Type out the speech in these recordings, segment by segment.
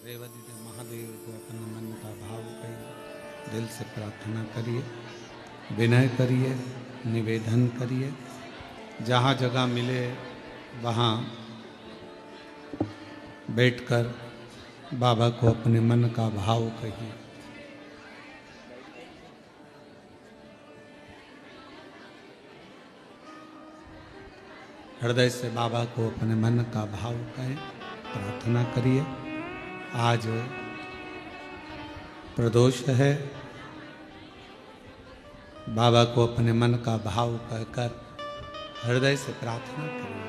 देवादिदेव महादेव को अपना मन का भाव करिए, दिल से प्रार्थना करिए, विनय करिए, निवेदन करिए। जहाँ जगह मिले वहाँ बैठकर बाबा को अपने मन का भाव कहिए। हृदय से बाबा को अपने मन का भाव कहें, प्रार्थना करिए। आज प्रदोष है, बाबा को अपने मन का भाव कहकर हृदय से प्रार्थना करिए।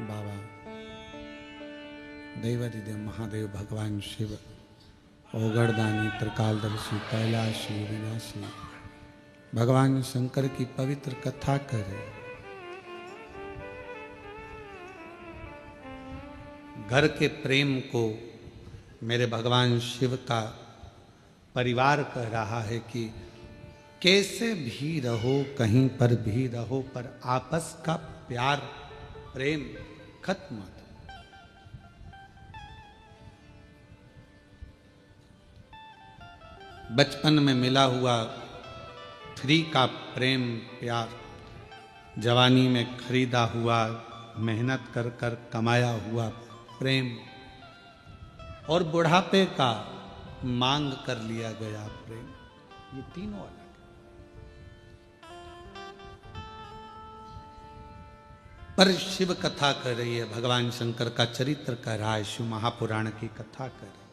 बाबा देवादिदेव महादेव भगवान शिव ओगड़दानी त्रिकालदर्शी कैलाशी विनाशी भगवान शंकर की पवित्र कथा करे। घर के प्रेम को मेरे भगवान शिव का परिवार कह रहा है कि कैसे भी रहो, कहीं पर भी रहो, पर आपस का प्यार प्रेम खत्म मत। बचपन में मिला हुआ फ्री का प्रेम प्यार, जवानी में खरीदा हुआ मेहनत कर कर कमाया हुआ प्रेम, और बुढ़ापे का मांग कर लिया गया प्रेम, ये तीनों अलग। पर शिव कथा कर रही है, भगवान शंकर का चरित्र कह रहा है, शिव महापुराण की कथा कर रही है।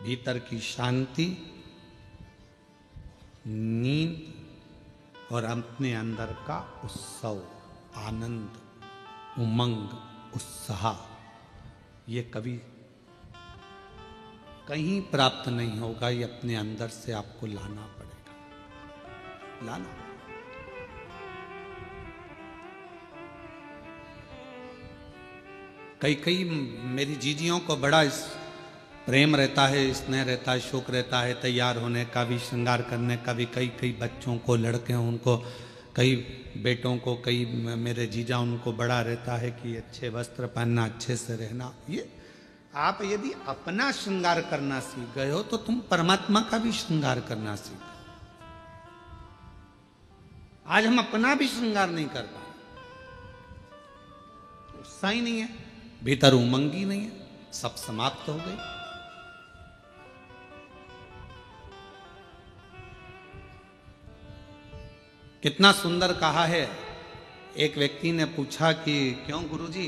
भीतर की शांति, नींद और अपने अंदर का उत्सव, आनंद, उमंग, उत्साह, ये कभी कहीं प्राप्त नहीं होगा। ये अपने अंदर से आपको लाना पड़ेगा, लाना। कई मेरी जीजियों को बड़ा इस प्रेम रहता है, स्नेह रहता है, शौक रहता है, तैयार होने का भी, श्रृंगार करने का भी। कई कई बच्चों को, लड़के हैं उनको, कई बेटों को, कई मेरे जीजा उनको बड़ा रहता है कि अच्छे वस्त्र पहनना, अच्छे से रहना। ये आप यदि अपना श्रृंगार करना सीख गए हो तो तुम परमात्मा का भी श्रृंगार करना सीख। आज हम अपना भी श्रृंगार नहीं कर पा रहे, उत्साह ही नहीं है, भीतर उमंग ही नहीं है, सब समाप्त हो गई। कितना सुंदर कहा है। एक व्यक्ति ने पूछा कि क्यों गुरुजी,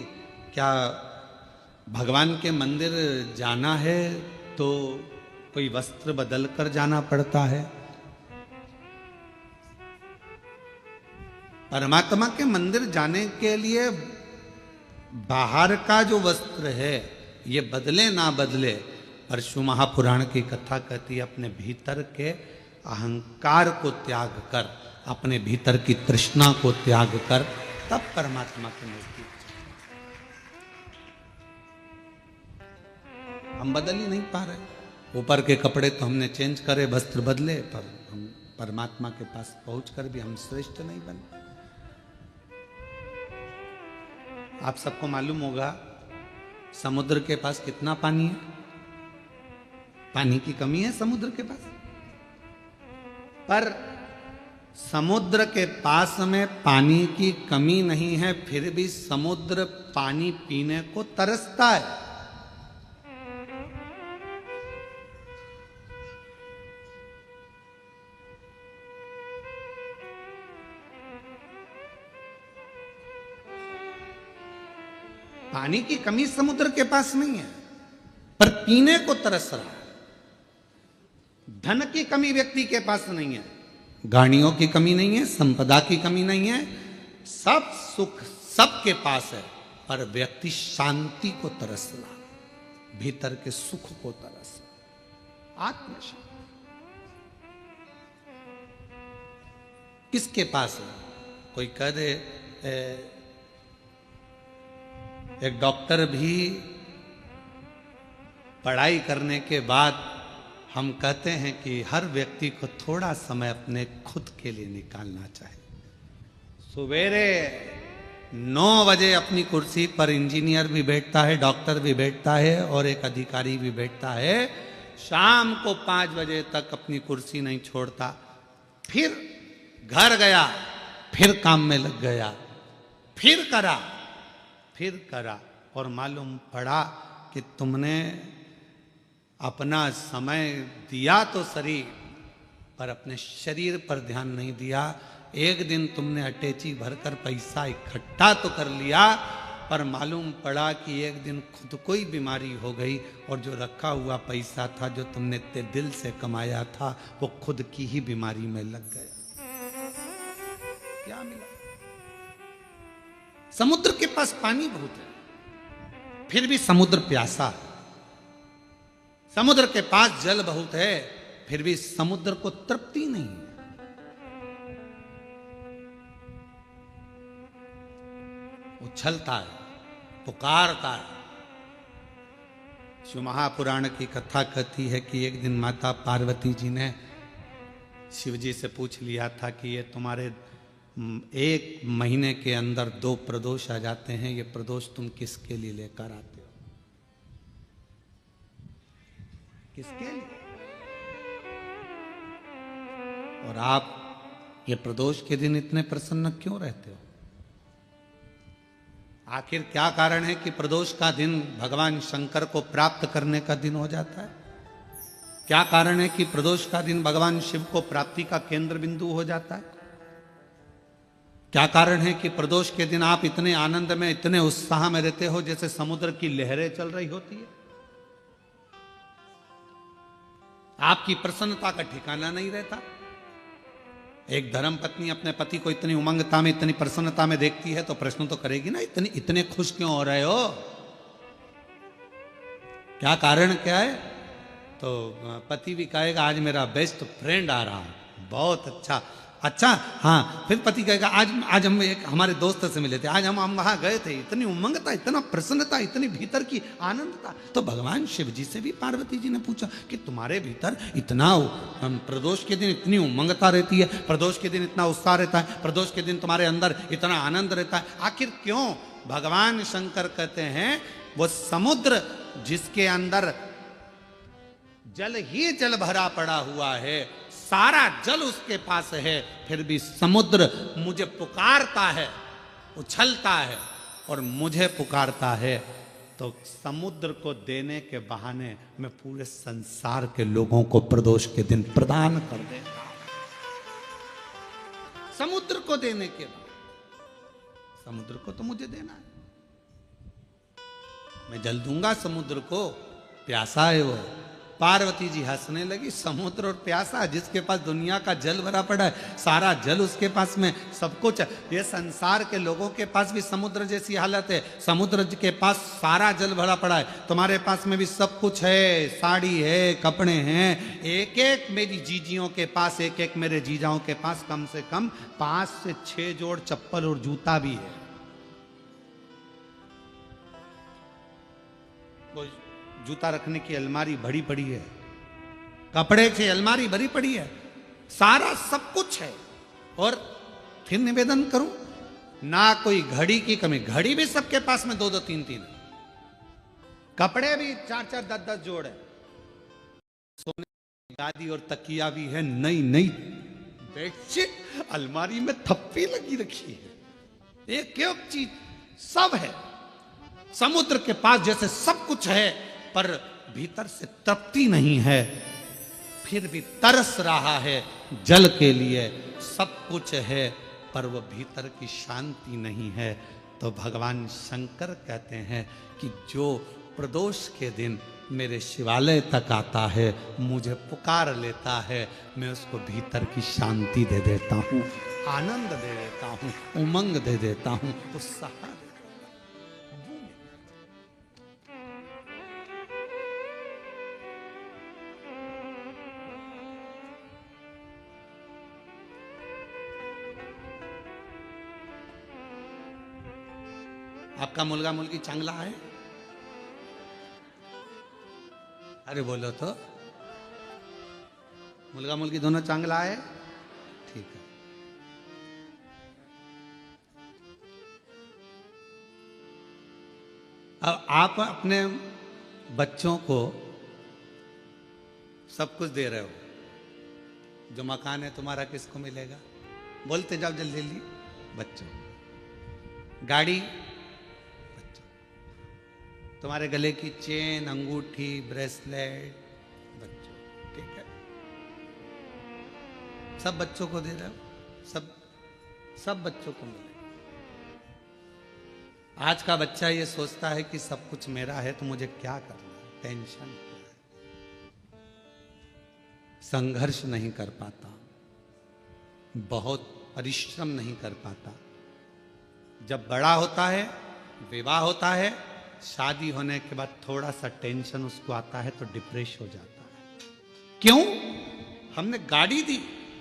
क्या भगवान के मंदिर जाना है तो कोई वस्त्र बदल कर जाना पड़ता है? परमात्मा के मंदिर जाने के लिए बाहर का जो वस्त्र है ये बदले ना बदले, परशु महापुराण की कथा कहती है अपने भीतर के अहंकार को त्याग कर, अपने भीतर की तृष्णा को त्याग कर, तब परमात्मा के नजदीक। हम बदल ही नहीं पा रहे। ऊपर के कपड़े तो हमने चेंज करे, वस्त्र बदले, पर हम परमात्मा के पास पहुंचकर भी हम श्रेष्ठ नहीं बने। आप सबको मालूम होगा समुद्र के पास कितना पानी है? पानी की कमी है समुद्र के पास, पर समुद्र के पास में पानी की कमी नहीं है, फिर भी समुद्र पानी पीने को तरसता है। पानी की कमी समुद्र के पास नहीं है, पर पीने को तरस रहा है। धन की कमी व्यक्ति के पास नहीं है, गाड़ियों की कमी नहीं है, संपदा की कमी नहीं है, सब सुख सबके पास है, पर व्यक्ति शांति को तरस रहा, भीतर के सुख को तरस रहा, आत्मशांति। किसके पास है? कोई कह दे एक डॉक्टर भी पढ़ाई करने के बाद हम कहते हैं कि हर व्यक्ति को थोड़ा समय अपने खुद के लिए निकालना चाहिए। सवेरे 9 बजे अपनी कुर्सी पर इंजीनियर भी बैठता है, डॉक्टर भी बैठता है और एक अधिकारी भी बैठता है, शाम को 5 बजे तक अपनी कुर्सी नहीं छोड़ता, फिर घर गया, फिर काम में लग गया, फिर करा और मालूम पड़ा कि तुमने अपना समय दिया तो शरीर पर, अपने शरीर पर ध्यान नहीं दिया। एक दिन तुमने अटैची भरकर पैसा इकट्ठा तो कर लिया, पर मालूम पड़ा कि एक दिन खुद को ही बीमारी हो गई और जो रखा हुआ पैसा था, जो तुमने इतने दिल से कमाया था, वो खुद की ही बीमारी में लग गया। क्या मिला? समुद्र के पास पानी बहुत है, फिर भी समुद्र प्यासा है। समुद्र के पास जल बहुत है, फिर भी समुद्र को तृप्ति नहीं है। उछलता है, पुकारता है। शिव महापुराण की कथा कहती है कि एक दिन माता पार्वती जी ने शिव जी से पूछ लिया था कि ये तुम्हारे 1 महीने के अंदर 2 प्रदोष आ जाते हैं, ये प्रदोष तुम किसके लिए लेकर आते हो? किसके लिए? और आप ये प्रदोष के दिन इतने प्रसन्न क्यों रहते हो? आखिर क्या कारण है कि प्रदोष का दिन भगवान शंकर को प्राप्त करने का दिन हो जाता है? क्या कारण है कि प्रदोष का दिन भगवान शिव को प्राप्ति का केंद्र बिंदु हो जाता है? क्या कारण है कि प्रदोष के दिन आप इतने आनंद में, इतने उत्साह में रहते हो जैसे समुद्र की लहरें चल रही होती है? आपकी प्रसन्नता का ठिकाना नहीं रहता। एक धर्म पत्नी अपने पति को इतनी उमंगता में, इतनी प्रसन्नता में देखती है तो प्रश्न तो करेगी ना, इतने खुश क्यों हो रहे हो? क्या कारण क्या है? तो पति भी कहेगा आज मेरा बेस्ट फ्रेंड आ रहा है, बहुत अच्छा, अच्छा हाँ, फिर पति कहेगा आज हम एक हमारे दोस्त से मिले थे, आज हम वहां गए थे, इतनी उमंग था, इतना प्रसन्नता, इतनी भीतर की आनंद था। तो भगवान शिव जी से भी पार्वती जी ने पूछा कि तुम्हारे भीतर इतना प्रदोष के दिन इतनी उमंगता रहती है, प्रदोष के दिन इतना उत्साह रहता है, प्रदोष के दिन तुम्हारे अंदर इतना आनंद रहता है, आखिर क्यों? भगवान शंकर कहते हैं वो समुद्र जिसके अंदर जल ही जल भरा पड़ा हुआ है, सारा जल उसके पास है, फिर भी समुद्र मुझे पुकारता है, उछलता है और मुझे पुकारता है, तो समुद्र को देने के बहाने मैं पूरे संसार के लोगों को प्रदोष के दिन प्रदान कर देता हूं। समुद्र को देने के बाद समुद्र को तो मुझे देना है, मैं जल दूंगा समुद्र को, प्यासा है वो। पार्वती जी हंसने लगी, समुद्र और प्यासा, जिसके पास दुनिया का जल भरा पड़ा है, सारा जल उसके पास में, सब कुछ। ये संसार के लोगों के पास भी समुद्र जैसी हालत है, समुद्र के पास सारा जल भरा पड़ा है, तुम्हारे पास में भी सब कुछ है, साड़ी है, कपड़े हैं, एक एक मेरी जीजियों के पास, एक एक मेरे जीजाओं के पास कम से कम 5 से 6 जोड़ चप्पल और जूता भी है। जूता रखने की अलमारी भरी पड़ी है, कपड़े की अलमारी भरी पड़ी है, सारा सब कुछ है। और फिर निवेदन करूं, ना कोई घड़ी की कमी, घड़ी भी सबके पास में 2-2 3-3, कपड़े भी 4-4 10-10 जोड़ है, सोने की गादी और तकिया भी है, नई नई बेडशीट अलमारी में थप्पी लगी रखी है, एक एक चीज सब है। समुद्र के पास जैसे सब कुछ है, पर भीतर से तृप्ति नहीं है, फिर भी तरस रहा है जल के लिए। सब कुछ है पर वो भीतर की शांति नहीं है। तो भगवान शंकर कहते हैं कि जो प्रदोष के दिन मेरे शिवालय तक आता है, मुझे पुकार लेता है, मैं उसको भीतर की शांति दे देता हूँ, आनंद दे देता हूँ, उमंग दे देता हूँ, उत्साह। आपका मुलगा मुलगी चांगला है? अरे बोलो तो, मुलगा मुलगी दोनों चांगला है? ठीक है। अब आप अपने बच्चों को सब कुछ दे रहे हो, जो मकान है तुम्हारा किसको मिलेगा? बोलते जाओ जल्दी जल्दी। बच्चों। गाड़ी, तुम्हारे गले की चेन, अंगूठी, ब्रेसलेट, बच्चों, ठीक है, सब बच्चों को दे रहे हो, सब बच्चों को मिले। आज का बच्चा ये सोचता है कि सब कुछ मेरा है तो मुझे क्या करना है, टेंशन क्या है, संघर्ष नहीं कर पाता, बहुत परिश्रम नहीं कर पाता। जब बड़ा होता है, विवाह होता है, शादी होने के बाद थोड़ा सा टेंशन उसको आता है तो डिप्रेस हो जाता है। क्यों? हमने गाड़ी दी,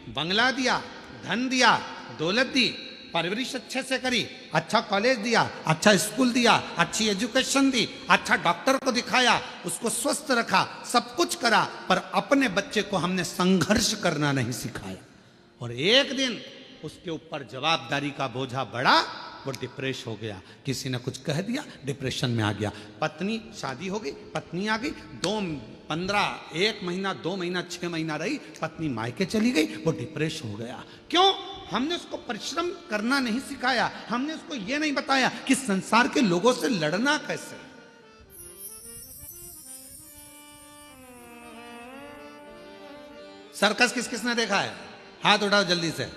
बंगला दिया, धन दिया, दौलत दी, परवरिश अच्छे से करी, अच्छा कॉलेज दिया, अच्छा स्कूल दिया, अच्छी एजुकेशन दी, अच्छा डॉक्टर को दिखाया, उसको स्वस्थ रखा, सब कुछ करा, पर अपने बच्चे को हमने संघर्ष करना नहीं सिखाया। और एक दिन उसके ऊपर जवाबदारी का बोझा बढ़ा, वो डिप्रेस हो गया, किसी ने कुछ कह दिया, डिप्रेशन में आ गया। पत्नी, शादी हो गई, पत्नी आ गई, 1 महीना 2 महीना 6 महीना रही, पत्नी मायके चली गई, वो डिप्रेस हो गया। क्यों? हमने उसको परिश्रम करना नहीं सिखाया, हमने उसको ये नहीं बताया कि संसार के लोगों से लड़ना कैसे। सर्कस किस किसने देखा है? हाथ उठाओ जल्दी से।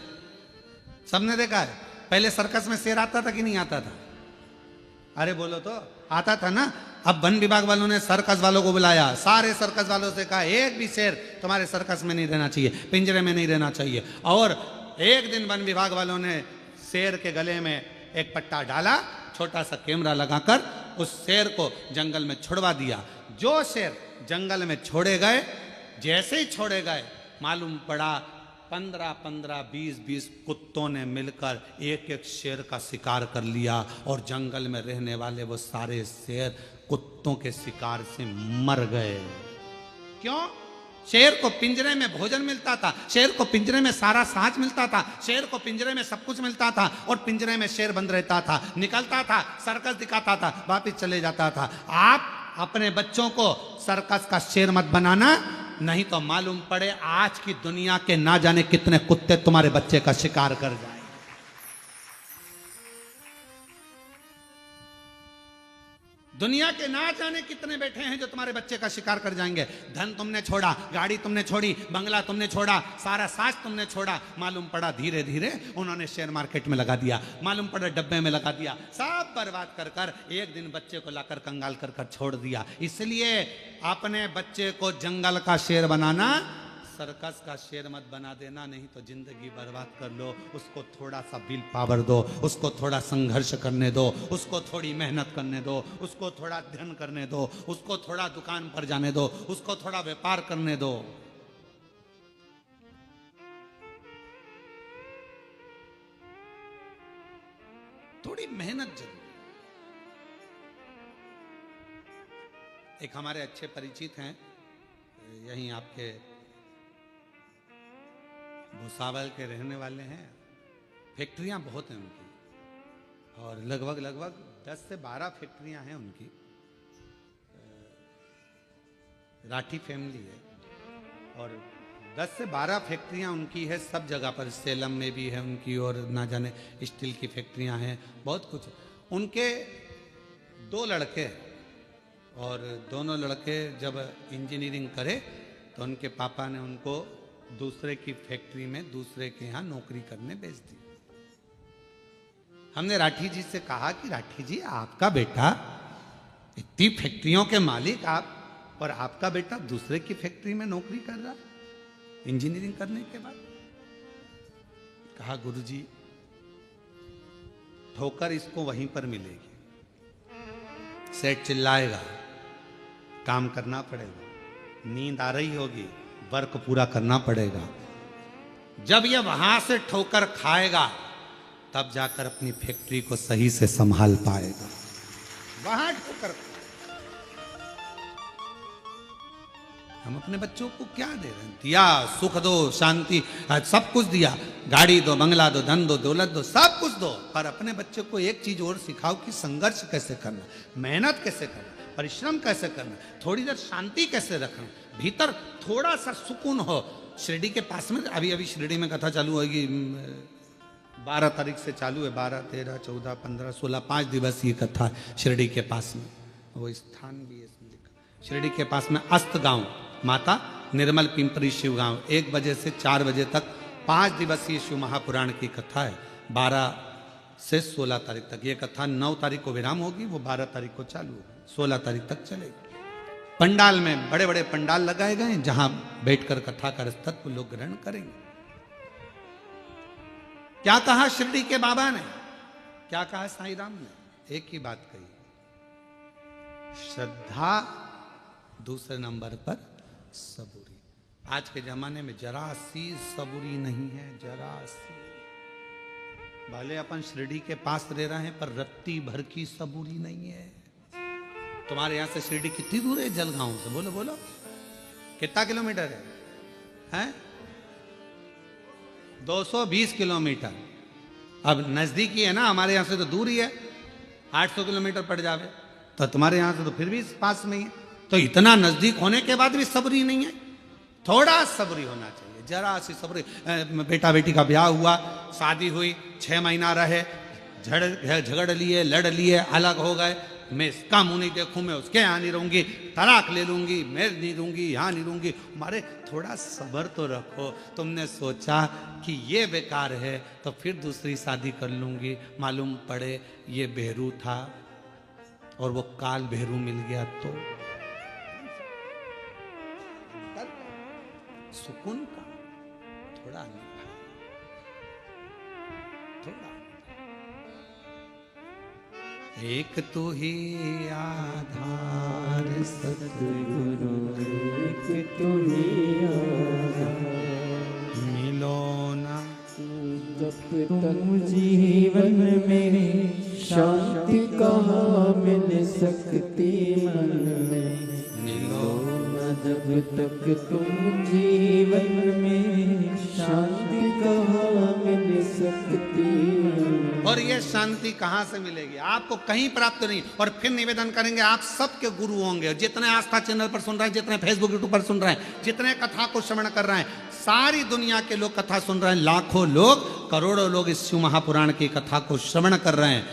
सबने देखा है? पहले सर्कस में शेर आता था कि नहीं आता था? अरे बोलो तो, आता था ना। अब वन विभाग वालों ने सर्कस वालों को बुलाया, सारे सर्कस वालों से कहा एक भी शेर तुम्हारे सर्कस में नहीं रहना चाहिए, पिंजरे में नहीं रहना चाहिए। और एक दिन वन विभाग वालों ने शेर के गले में एक पट्टा डाला, छोटा सा कैमरा लगाकर उस शेर को जंगल में छुड़वा दिया। जो शेर जंगल में छोड़े गए, जैसे ही छोड़े गए, मालूम पड़ा 15-15, 20-20 कुत्तों ने मिलकर एक एक शेर का शिकार कर लिया और जंगल में रहने वाले वो सारे शेर कुत्तों के शिकार से मर गए। क्यों? शेर को पिंजरे में भोजन मिलता था, शेर को पिंजरे में सारा साँच मिलता था, शेर को पिंजरे में सब कुछ मिलता था और पिंजरे में शेर बंद रहता था, निकलता था, सर्कस दिखाता था, वापिस चले जाता था। आप अपने बच्चों को सर्कस का शेर मत बनाना, नहीं तो मालूम पड़े आज की दुनिया के ना जाने कितने कुत्ते तुम्हारे बच्चे का शिकार कर जाए। दुनिया के ना जाने कितने बैठे हैं जो तुम्हारे बच्चे का शिकार कर जाएंगे। धन तुमने छोड़ा, गाड़ी तुमने छोड़ी, बंगला तुमने छोड़ा, सारा साज तुमने छोड़ा, मालूम पड़ा धीरे धीरे उन्होंने शेयर मार्केट में लगा दिया, मालूम पड़ा डब्बे में लगा दिया, सब बर्बाद कर कर एक दिन बच्चे को लाकर कंगाल कर कर छोड़ दिया। इसलिए अपने बच्चे को जंगल का शेर बनाना, सर्कस का शेर मत बना देना, नहीं तो जिंदगी बर्बाद कर लो। उसको थोड़ा सा विल पावर दो, उसको थोड़ा संघर्ष करने दो, उसको थोड़ी मेहनत करने दो, उसको थोड़ा अध्ययन करने दो, उसको थोड़ा दुकान पर जाने दो, उसको थोड़ा व्यापार करने दो। थोड़ी मेहनत जरूर। एक हमारे अच्छे परिचित हैं, यहीं आपके भुसावल के रहने वाले हैं, फैक्ट्रियां बहुत हैं उनकी और लगभग 10 से 12 फैक्ट्रियां हैं उनकी। राठी फैमिली है और 10 से 12 फैक्ट्रियां उनकी है, सब जगह पर, सेलम में भी है उनकी और ना जाने स्टील की फैक्ट्रियां हैं, बहुत कुछ। उनके 2 लड़के और दोनों लड़के जब इंजीनियरिंग करे तो उनके पापा ने उनको दूसरे की फैक्ट्री में दूसरे के यहाँ नौकरी करने भेज दी। हमने राठी जी से कहा कि राठी जी, आपका बेटा इतनी फैक्ट्रियों के मालिक आप, और आपका बेटा दूसरे की फैक्ट्री में नौकरी कर रहा है इंजीनियरिंग करने के बाद। कहा गुरुजी, ठोकर इसको वहीं पर मिलेगी, सेठ चिल्लाएगा, काम करना पड़ेगा, नींद आ रही होगी, वर्क पूरा करना पड़ेगा। जब यह वहां से ठोकर खाएगा तब जाकर अपनी फैक्ट्री को सही से संभाल पाएगा। वहां ठोकर। हम अपने बच्चों को क्या दे रहे हैं? दिया, सुख दो, शांति, सब कुछ दिया, गाड़ी दो, बंगला दो, धन दो, दौलत दो, सब कुछ दो, पर अपने बच्चे को एक चीज और सिखाओ कि संघर्ष कैसे करना, मेहनत कैसे करना, परिश्रम कैसे करना, थोड़ी देर शांति कैसे रखना, भीतर थोड़ा सा सुकून हो। शिरडी के पास में अभी शिरडी में कथा चालू होगी, 12 तारीख से चालू है, 12, 13, 14, 15, 16, 5 दिवसीय कथा शिरडी के पास में। वो स्थान भी है शिरडी के पास में, अस्त गांव, माता निर्मल पिंपरी शिव गांव, 1 बजे से 4 बजे तक 5 दिवसीय शिव महापुराण की कथा है। 12 से 16 तारीख तक ये कथा, 9 तारीख को विराम होगी, वो 12 तारीख को चालू होगी, 16 तारीख तक चलेगी। पंडाल में बड़े बड़े पंडाल लगाए गए जहां बैठकर कथा का रसतत्व लोग ग्रहण करेंगे। क्या कहा शिरडी के बाबा ने, क्या कहा साईं राम ने? एक ही बात कही, श्रद्धा, दूसरे नंबर पर सबूरी। आज के जमाने में जरा सी सबूरी नहीं है, जरा सी। भले अपन शिरडी के पास रह रहे हैं पर रत्ती भर की सबूरी नहीं है। तुम्हारे यहां से शिरडी कितनी दूर है? जलगांव से बोलो बोलो, कितना किलोमीटर है? हैं? 220 किलोमीटर। अब नजदीकी है ना, हमारे यहां से तो दूर ही है, 800 किलोमीटर पड़ जावे, तो तुम्हारे यहां से तो फिर भी पास में ही है। तो इतना नजदीक होने के बाद भी सबरी नहीं है, थोड़ा सबरी होना चाहिए, जरा सी सबरी। बेटा बेटी का ब्याह हुआ, शादी हुई, 6 महीना रहे, झगड़ लिए, लड़ लिए, अलग हो गए, मैं इसका मुंह नहीं देखूं, मैं उसके यहाँ नहीं रहूंगी, तलाक ले लूंगी, मैं नहीं रहूंगी, यहाँ नहीं रहूंगी। मारे थोड़ा सब्र तो रखो। तुमने सोचा कि ये बेकार है तो फिर दूसरी शादी कर लूंगी, मालूम पड़े ये बेहरू था और वो काल बेहरू मिल गया, तो सुकून का थोड़ा थोड़ा। एक तो ही आधार सतगुरु, एक तो ही आधार, मिलो जब तक जीवन में शांति कहाँ मिल सकती मन में, मिलो न जब तक तुम जीवन में शांति कहाँ मिल सकती मन में। और ये शांति कहाँ से मिलेगी? आपको कहीं प्राप्त नहीं। और फिर निवेदन करेंगे, आप सबके गुरु होंगे, जितने आस्था चैनल पर सुन रहे हैं, जितने फेसबुक यूट्यूब पर सुन रहे हैं, जितने कथा को श्रवण कर रहे हैं, सारी दुनिया के लोग कथा सुन रहे हैं, लाखों लोग, करोड़ों लोग इस शिव महापुराण की कथा को श्रवण कर रहे हैं।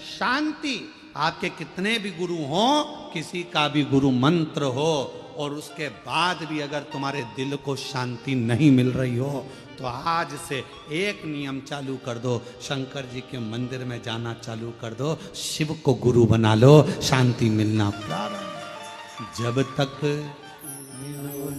शांति, आपके कितने भी गुरु हो, किसी का भी गुरु मंत्र हो, और उसके बाद भी अगर तुम्हारे दिल को शांति नहीं मिल रही हो, तो आज से एक नियम चालू कर दो, शंकर जी के मंदिर में जाना चालू कर दो, शिव को गुरु बना लो, शांति मिलना प्रारंभ। जब तक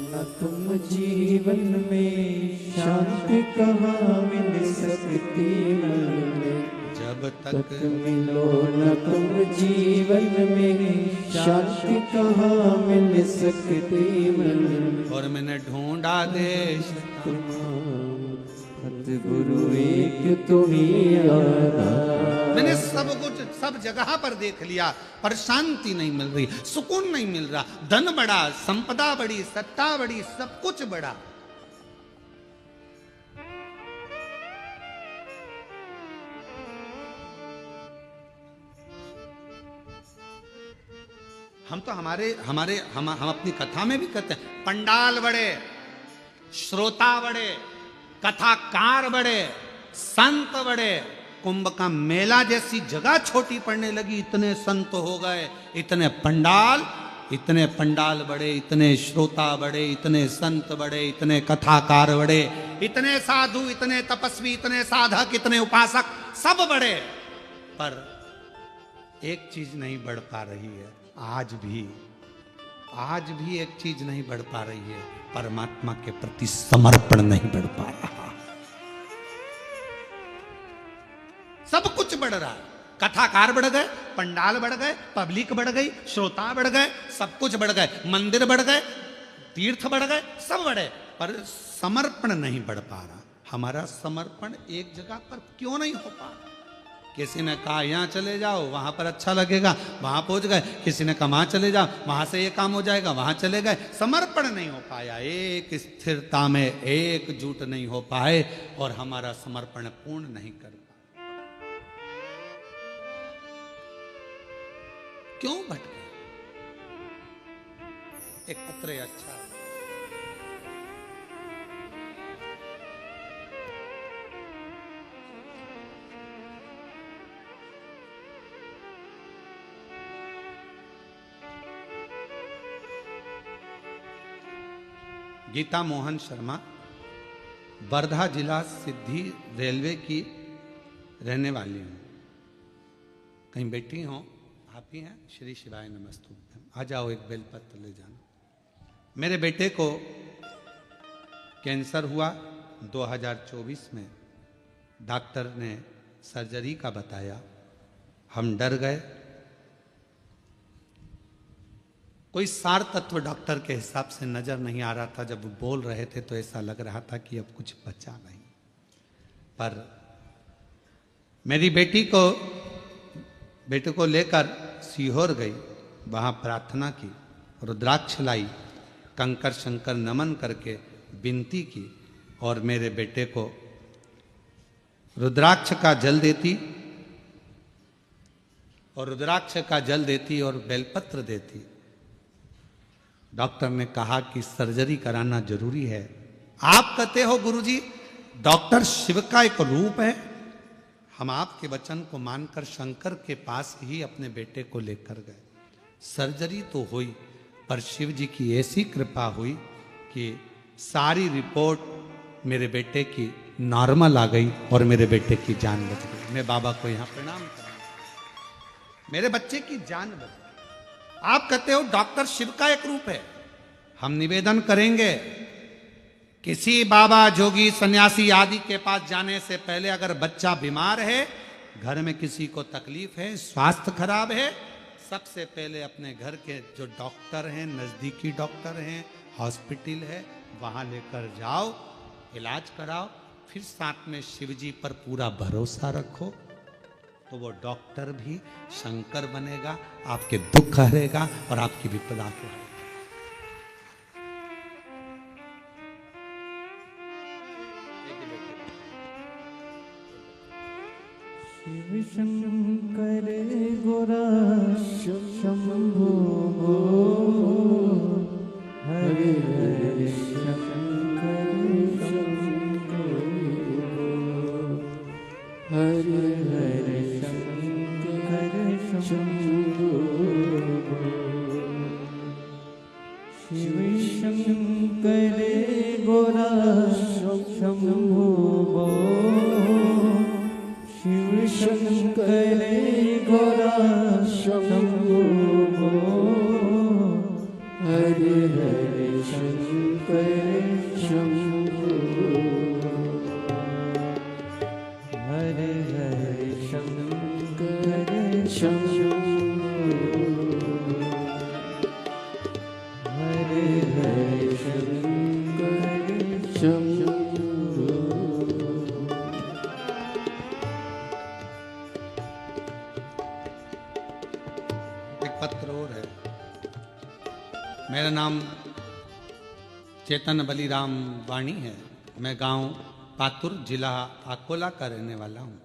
न तुम जीवन में शांति कहाँ मिल सकती मन में, जब तक मिलो न तुम जीवन में शांति कहाँ मिल सकती मन में। और मैंने ढूंढा देश गुरु एक तुम्ही आना, मैंने सब कुछ सब जगह पर देख लिया, पर शांति नहीं मिल रही, सुकून नहीं मिल रहा। धन बढ़ा, संपदा बढ़ी, सत्ता बढ़ी, सब कुछ बढ़ा, हम तो हम अपनी कथा में भी कहते हैं, पंडाल बड़े, श्रोता बड़े, कथाकार बड़े, संत बड़े, कुंभ का मेला जैसी जगह छोटी पड़ने लगी, इतने संत हो गए, इतने पंडाल बड़े, इतने श्रोता बड़े, इतने संत बड़े, इतने कथाकार बड़े, इतने साधु, इतने तपस्वी, इतने साधक, इतने उपासक, सब बड़े, पर एक चीज नहीं बढ़ पा रही है। आज भी एक चीज नहीं बढ़ पा रही है, परमात्मा के प्रति समर्पण नहीं बढ़ पा रहा। सब कुछ बढ़ रहा है, कथाकार बढ़ गए, पंडाल बढ़ गए, पब्लिक बढ़ गई, श्रोता बढ़ गए, सब कुछ बढ़ गए, मंदिर बढ़ गए, तीर्थ बढ़ गए, सब बढ़े, पर समर्पण नहीं बढ़ पा रहा। हमारा समर्पण एक जगह पर क्यों नहीं हो पा रहा? किसी ने कहा यहाँ चले जाओ, वहां पर अच्छा लगेगा, वहां पहुंच गए। किसी ने कहा वहां चले जाओ, वहां से ये काम हो जाएगा, वहां चले गए। समर्पण नहीं हो पाया, एक स्थिरता में एकजुट नहीं हो पाए, और हमारा समर्पण पूर्ण नहीं कर पाए। क्यों भटके? एक पत्र अच्छा, गीता मोहन शर्मा, वर्धा जिला सिद्धि रेलवे की रहने वाली हूँ। कहीं बैठी हो? आप ही हैं? श्री शिवाय नमस्तुभ्यम। आ जाओ, एक बेलपत्र ले जाना। मेरे बेटे को कैंसर हुआ 2024 में, डॉक्टर ने सर्जरी का बताया, हम डर गए। कोई सार तत्व डॉक्टर के हिसाब से नजर नहीं आ रहा था। जब बोल रहे थे तो ऐसा लग रहा था कि अब कुछ बचा नहीं। पर मेरी बेटे को लेकर सीहोर गई, वहां प्रार्थना की, रुद्राक्ष लाई, कंकर शंकर नमन करके विनती की, और मेरे बेटे को रुद्राक्ष का जल देती और बेलपत्र देती। डॉक्टर ने कहा कि सर्जरी कराना जरूरी है। आप कहते हो गुरुजी, डॉक्टर शिव का एक रूप है। हम आपके वचन को मानकर शंकर के पास ही अपने बेटे को लेकर गए। सर्जरी तो हुई, पर शिव जी की ऐसी कृपा हुई कि सारी रिपोर्ट मेरे बेटे की नॉर्मल आ गई और मेरे बेटे की जान बच गई। मैं बाबा को यहाँ प्रणाम कर रहा हूं, मेरे बच्चे की जान बच गई। आप कहते हो डॉक्टर शिव का एक रूप है। हम निवेदन करेंगे, किसी बाबा, जोगी, सन्यासी आदि के पास जाने से पहले अगर बच्चा बीमार है, घर में किसी को तकलीफ है, स्वास्थ्य खराब है, सबसे पहले अपने घर के जो डॉक्टर हैं, नजदीकी डॉक्टर हैं, हॉस्पिटल है, वहां लेकर जाओ, इलाज कराओ, फिर साथ में शिव जी पर पूरा भरोसा रखो, तो वो डॉक्टर भी शंकर बनेगा, आपके दुख हरेगा और आपकी विपदा को हरेगा। शिव शंकर गोरा शंभो हरे हरे शंकर शंभो हरे हरे शंकर शंभो शिव शंकर गोरा शंभो शिव शंकर गोरा शंभो हरे हरे शंकर शंभो हरे हरे शंकर शंभो हरे हरे शंकर शंभो। पत्र और है। मेरा नाम चेतन बलिराम वाणी है। मैं गांव पातुर जिला अकोला का रहने वाला हूं।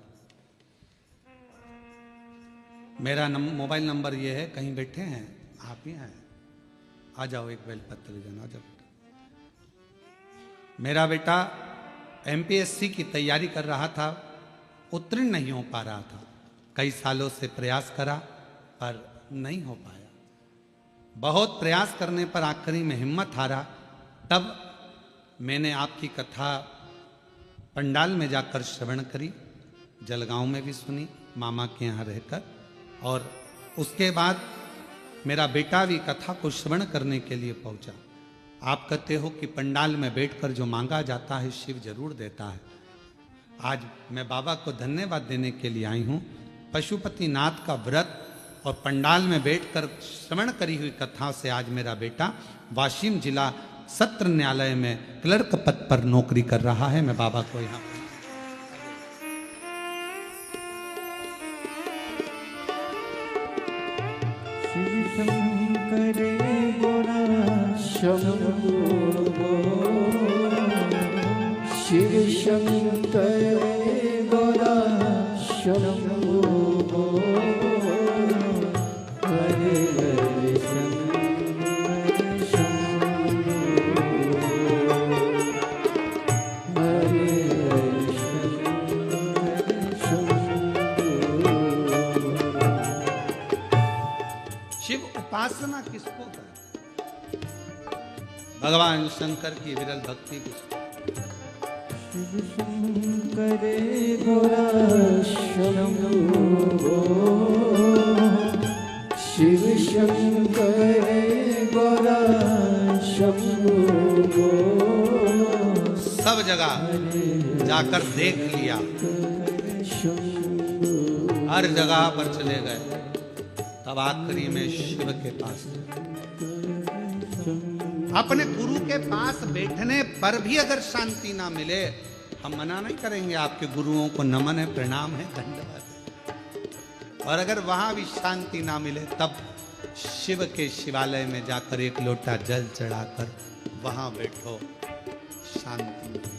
मेरा मोबाइल नंबर ये है, कहीं बैठे हैं आप ही हैं, आ जाओ एक बेल पत्र देना। आ जाओ। मेरा बेटा एमपीएससी की तैयारी कर रहा था, उत्तीर्ण नहीं हो पा रहा था। कई सालों से प्रयास करा पर नहीं हो पाया। बहुत प्रयास करने पर आखिरी में हिम्मत हारा। तब मैंने आपकी कथा पंडाल में जाकर श्रवण करी, जलगांव में भी सुनी मामा के यहाँ रहकर, और उसके बाद मेरा बेटा भी कथा को श्रवण करने के लिए पहुंचा। आप कहते हो कि पंडाल में बैठकर जो मांगा जाता है शिव जरूर देता है। आज मैं बाबा को धन्यवाद देने के लिए आई हूँ। पशुपतिनाथ का व्रत और पंडाल में बैठकर श्रवण करी हुई कथाओं से आज मेरा बेटा वाशिम जिला सत्र न्यायालय में क्लर्क पद पर नौकरी कर रहा है। मैं बाबा को यहाँ शिव शंकर गोरा शंभो शिव शंकर गोरा शंभो हरे हरे शंकर शंभो हरे हरे शंकर शंभो। शिव उपासना किसको करें? भगवान शंकर की विरल भक्ति किसको? शिव शंकर गोरा शंभो शिव शंकर गोरा शंभो सब जगह जाकर देख लिया, हर जगह पर चले गए, तब आखिरी में शिव के पास। अपने गुरु के पास बैठने पर भी अगर शांति ना मिले, हम मना नहीं करेंगे, आपके गुरुओं को नमन है, प्रणाम है, धन्यवाद है। और अगर वहां भी शांति ना मिले, तब शिव के शिवालय में जाकर एक लोटा जल चढ़ाकर वहां बैठो, शांति मिलेगी।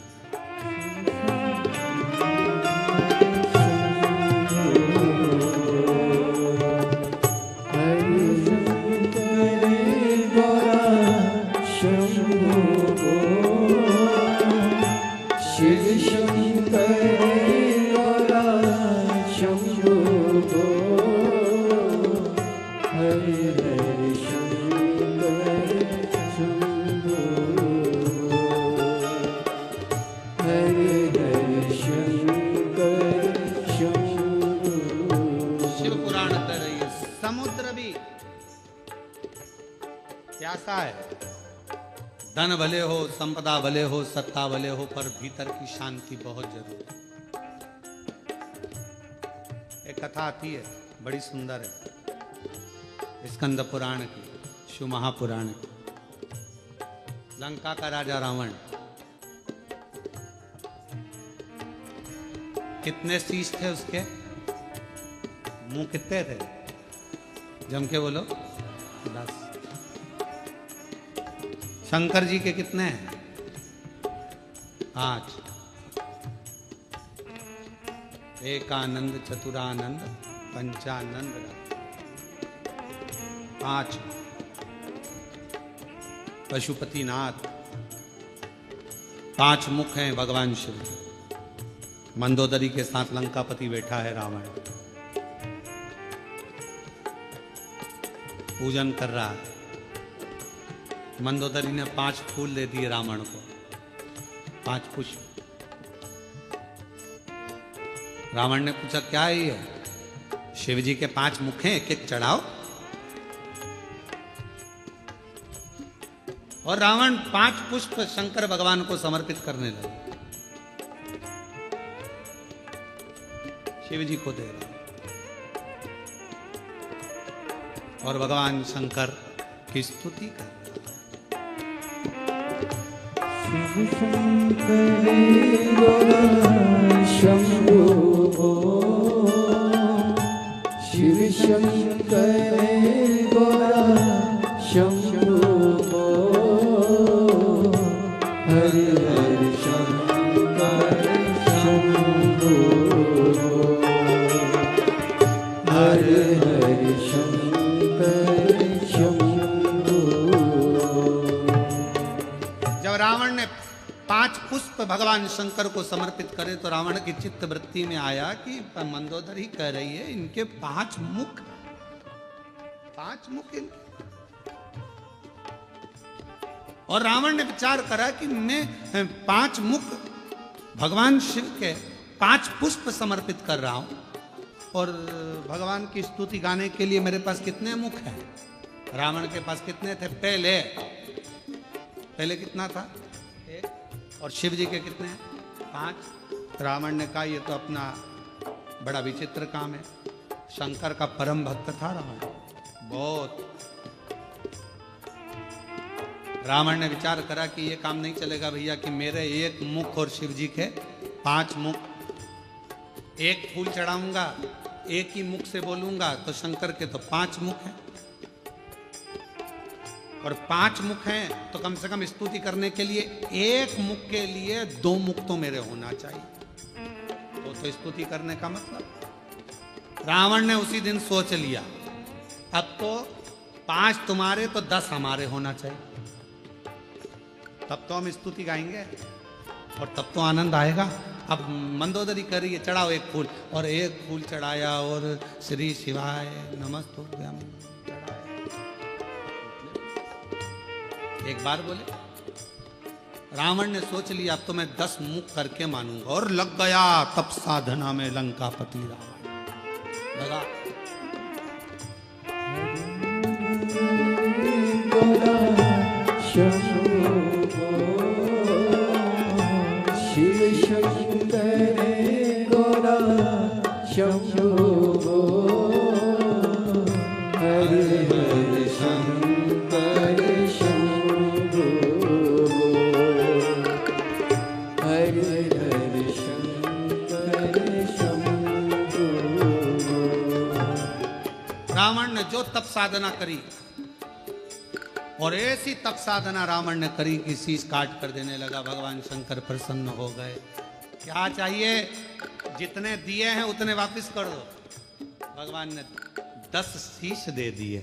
शिव शंकर गोरा शंभो हरे हरे शंकर शंभो हरे हरे शंकर शंभो। शिव पुराण कर रही है, समुद्र भी प्यासा है। धन भले हो, संपदा भले हो, सत्ता भले हो, पर भीतर की शांति बहुत जरूरी है। एक कथा आती है, बड़ी सुंदर है, स्कंद पुराण की, शिव महापुराण की। लंका का राजा रावण कितने शीश थे उसके? मुंह कितने थे? जम के बोलो। 10। शंकर जी के कितने हैं? 5। एकानंद, चतुरानंद, पंचानंद, 5। पशुपतिनाथ, 5 मुख हैं भगवान शिव। मंदोदरी के साथ लंकापति बैठा है रावण, पूजन कर रहा है। मंदोदरी ने 5 फूल दे दिए रावण को, 5 पुष्प। रावण ने पूछा क्या है ये? शिव जी के 5 मुख हैं, एक एक चढ़ाओ। और रावण 5 पुष्प शंकर भगवान को समर्पित करने लगा, शिव जी को दे रहा। और भगवान शंकर की स्तुति कर रहा। शिव शंकर गौरा शंभो, शिव शंकर गौरा शंभो, हरे हरे शंकर शंभो, हरे हरे शंकर शंभो। जब रावण ने 5 पुष्प भगवान शंकर को समर्पित करे तो रावण की चित्त वृत्ति में आया कि मंदोदरी कह रही है इनके 5 मुख, 5 मुख इनके। और रावण ने विचार करा कि मैं 5 मुख भगवान शिव के 5 पुष्प समर्पित कर रहा हूं, और भगवान की स्तुति गाने के लिए मेरे पास कितने मुख हैं? रावण के पास कितने थे? पहले कितना था? 1। और शिव जी के कितने हैं? 5। रावण ने कहा ये तो अपना बड़ा विचित्र काम है। शंकर का परम भक्त था रावण, बहुत। रावण ने विचार करा कि ये काम नहीं चलेगा भैया कि मेरे 1 मुख और शिव जी के 5 मुख। 1 फूल चढ़ाऊंगा, 1 ही मुख से बोलूंगा, तो शंकर के तो 5 मुख हैं, और 5 मुख हैं तो कम से कम स्तुति करने के लिए 1 मुख के लिए 2 मुख तो मेरे होना चाहिए। तो स्तुति करने का मतलब। रावण ने उसी दिन सोच लिया अब तो 5 तुम्हारे तो 10 हमारे होना चाहिए, तब तो हम स्तुति गाएंगे और तब तो आनंद आएगा। अब मंदोदरी कर रही है चढ़ाओ 1 फूल, और 1 फूल चढ़ाया और श्री शिवाय नमस्तुभ्यं चढ़ाया। एक बार बोले, रावण ने सोच लिया अब तो मैं 10 मुख करके मानूंगा, और लग गया तप साधना में लंकापति रावण लगा। शिव शंकर गौरा शंभो, हरे हरे शंकर शंभो, हरे हरे शंकर शंभो। रावण ने जो तप साधना करी, और ऐसी तप साधना रावण ने करी कि शीश काट कर देने लगा। भगवान शंकर प्रसन्न हो गए। क्या चाहिए? जितने दिए हैं उतने वापस कर दो। भगवान ने 10 शीश दे दिए।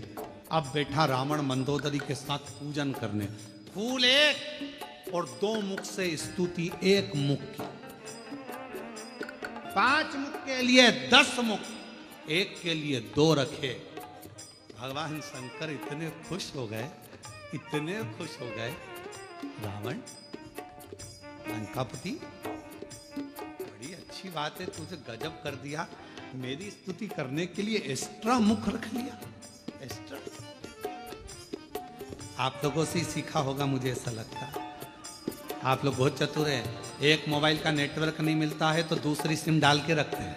अब बैठा रावण मंदोदरी के साथ पूजन करने। फूल 1 और 2 मुख से स्तुति 1 मुख की। 5 मुख के लिए 10 मुख, 1 के लिए 2 रखे। भगवान शंकर इतने खुश हो गए, इतने खुश हो गए। रावण, लंकापति, बड़ी अच्छी बात है, तुझे गजब कर दिया। मेरी स्तुति करने के लिए एक्स्ट्रा मुख रख लिया, एक्स्ट्रा। आप लोगों से ही सीखा होगा, मुझे ऐसा लगता है। आप लोग बहुत चतुर हैं। एक मोबाइल का नेटवर्क नहीं मिलता है तो दूसरी सिम डाल के रखते हैं।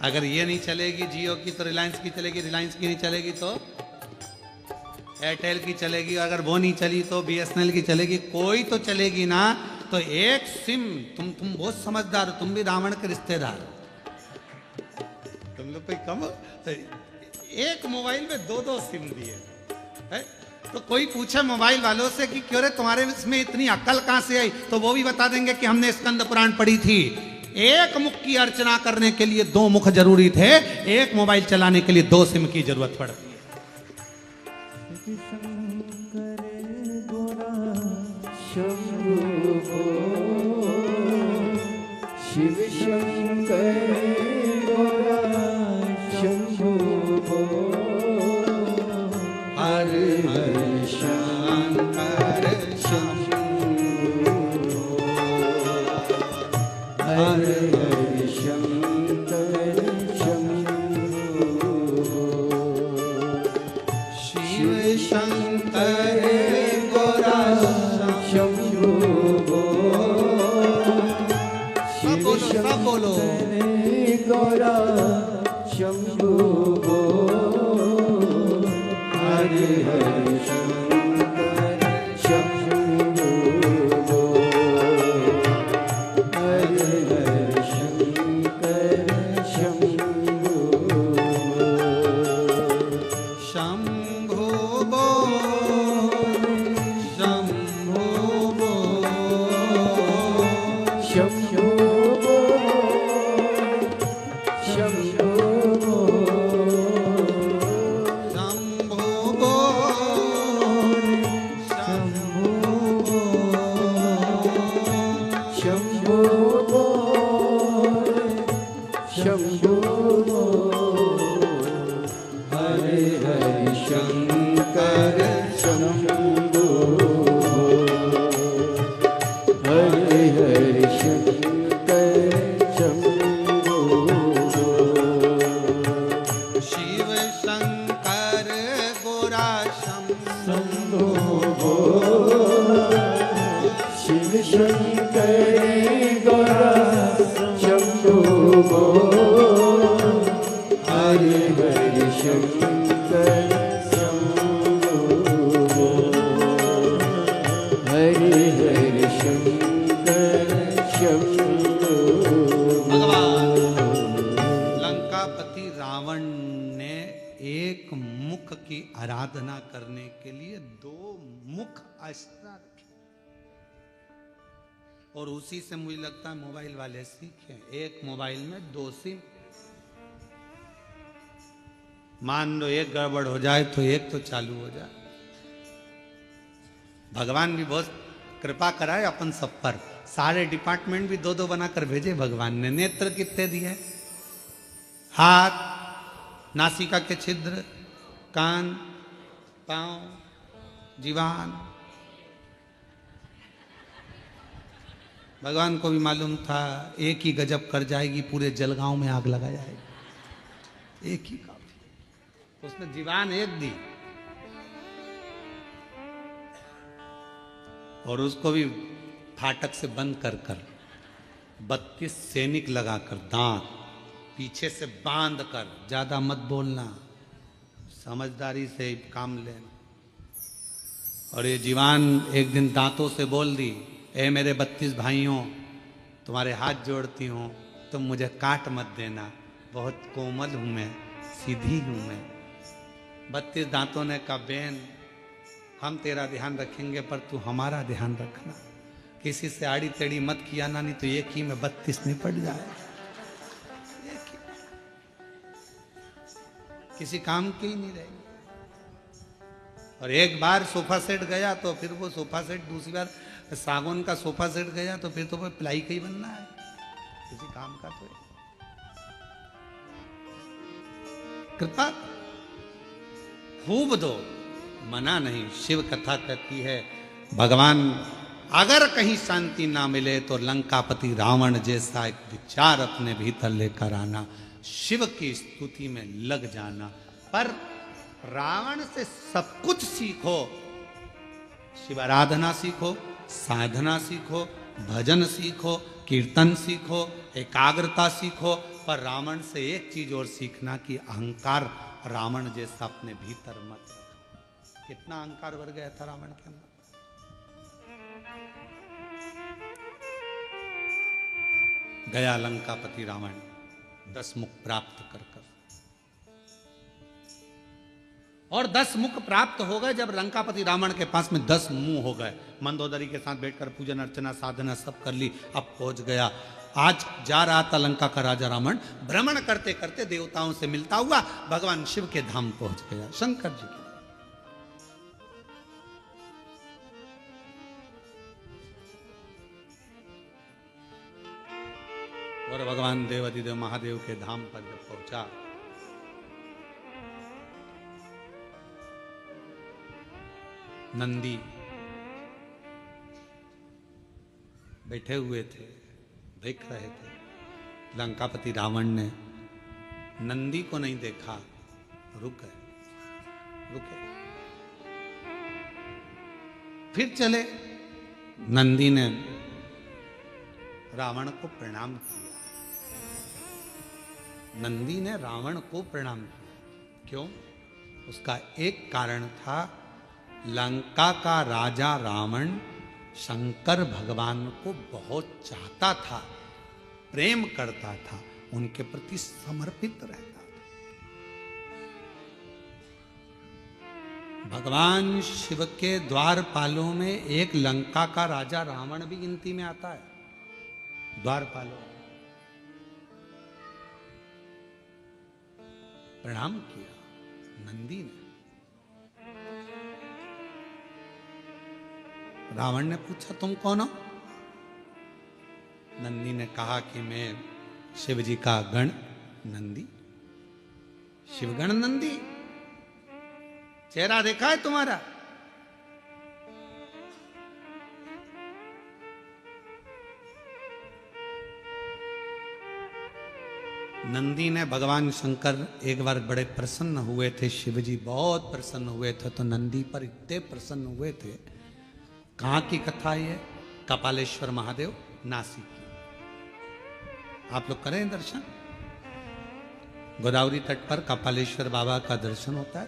अगर ये नहीं चलेगी जियो की तो रिलायंस की चलेगी, रिलायंस की नहीं चलेगी तो एयरटेल की चलेगी, अगर वो नहीं चली तो BSNL की चलेगी। कोई तो चलेगी ना। तो एक सिम, तुम बहुत समझदार हो, तुम भी रावण के रिश्तेदार हो। तुम लोग कोई कम हो? तो एक मोबाइल में दो दो सिम दिए है? तो कोई पूछे मोबाइल वालों से कि क्यों रे तुम्हारे इसमें इतनी अक्ल कहां से आई, तो वो भी बता देंगे कि हमने स्कंद पुराण पढ़ी थी। एक मुख की अर्चना करने के लिए दो मुख जरूरी थे, एक मोबाइल चलाने के लिए दो सिम की जरूरत पड़ती है। शिव शंकर गौरा शंभो, हर हर शंकर शंभो, हर हर शंकर शंभो, शिव शंकर गौरा शंभो, सब बोलो गौरा शंभो, हरे हरे शंकर शंभो, हरे हरे शंकर शंभो, शंभो बोल, शंभो बोल, शंभो आराधना करने के लिए दो मुख आस्था रखी, और उसी से मुझे लगता है मोबाइल वाले सीखे। एक मोबाइल में दो सिम, मान लो एक गड़बड़ हो जाए तो एक तो चालू हो जाए। भगवान भी बहुत कृपा कराए अपन सब पर, सारे डिपार्टमेंट भी दो दो बनाकर भेजे भगवान ने। नेत्र कितने दिए? हाथ, नासिका के छिद्र, कान, पांव, जीवान। भगवान को भी मालूम था एक ही गजब कर जाएगी, पूरे जलगांव में आग लगा जाएगी, एक ही काफी। उसने जीवान एक दी, और उसको भी फाटक से बंद कर कर 32 सैनिक लगाकर, दांत पीछे से बांध कर, ज्यादा मत बोलना, समझदारी से काम लेना। और ये जीवान एक दिन दांतों से बोल दी, ए मेरे 32 भाइयों, तुम्हारे हाथ जोड़ती हूँ, तुम मुझे काट मत देना, बहुत कोमल हूँ मैं, सीधी हूँ मैं। 32 दांतों ने कहा, बेन हम तेरा ध्यान रखेंगे पर तू हमारा ध्यान रखना, किसी से आड़ी टेढ़ी मत किया ना, नहीं तो एक ही में 32 निपट जाए, किसी काम की ही नहीं रहेगी। और एक बार सोफा सेट गया तो फिर वो सोफा सेट, दूसरी बार सागौन का सोफा सेट गया तो फिर तो वो प्लाई का ही बनना है, किसी काम का तो। कृपा खूब दो, मना नहीं। शिव कथा कहती है भगवान अगर कहीं शांति ना मिले तो लंकापति रावण जैसा एक विचार अपने भीतर लेकर आना, शिव की स्तुति में लग जाना। पर रावण से सब कुछ सीखो, शिव आराधना सीखो, साधना सीखो, भजन सीखो, कीर्तन सीखो, एकाग्रता सीखो, पर रावण से एक चीज और सीखना कि अहंकार रावण जैसा अपने भीतर मत रखो। कितना अहंकार भर गया था रावण के अंदर। गया लंकापति रावण 10 मुख प्राप्त कर कर। और 10 मुख प्राप्त हो गए जब लंकापति रावण के पास में 10 मुंह हो गए। मंदोदरी के साथ बैठकर पूजन अर्चना साधना सब कर ली, अब पहुंच गया। आज जा रहा था लंका का राजा रावण, भ्रमण करते करते देवताओं से मिलता हुआ भगवान शिव के धाम पहुंच गया, शंकर जी के। और भगवान देवाधिदेव महादेव के धाम पर जब पहुंचा, नंदी बैठे हुए थे, देख रहे थे। लंकापति रावण ने नंदी को नहीं देखा, रुके। फिर चले। नंदी ने रावण को प्रणाम किया। नंदी ने रावण को प्रणाम किया। क्यों? उसका एक कारण था, लंका का राजा रावण शंकर भगवान को बहुत चाहता था, प्रेम करता था, उनके प्रति समर्पित रहता था। भगवान शिव के द्वारपालों में एक लंका का राजा रावण भी गिनती में आता है। द्वारपालों प्रणाम किया नंदी ने। रावण ने पूछा, तुम कौन हो? नंदी ने कहा कि मैं शिव जी का गण नंदी, शिवगण नंदी। चेहरा देखा है तुम्हारा? नंदी ने, भगवान शंकर एक बार बड़े प्रसन्न हुए थे, शिव जी बहुत प्रसन्न हुए थे, तो नंदी पर इतने प्रसन्न हुए थे। कहाँ की कथा है? कपालेश्वर महादेव, नासिक की। आप लोग करें दर्शन। गोदावरी तट पर कपालेश्वर बाबा का दर्शन होता है।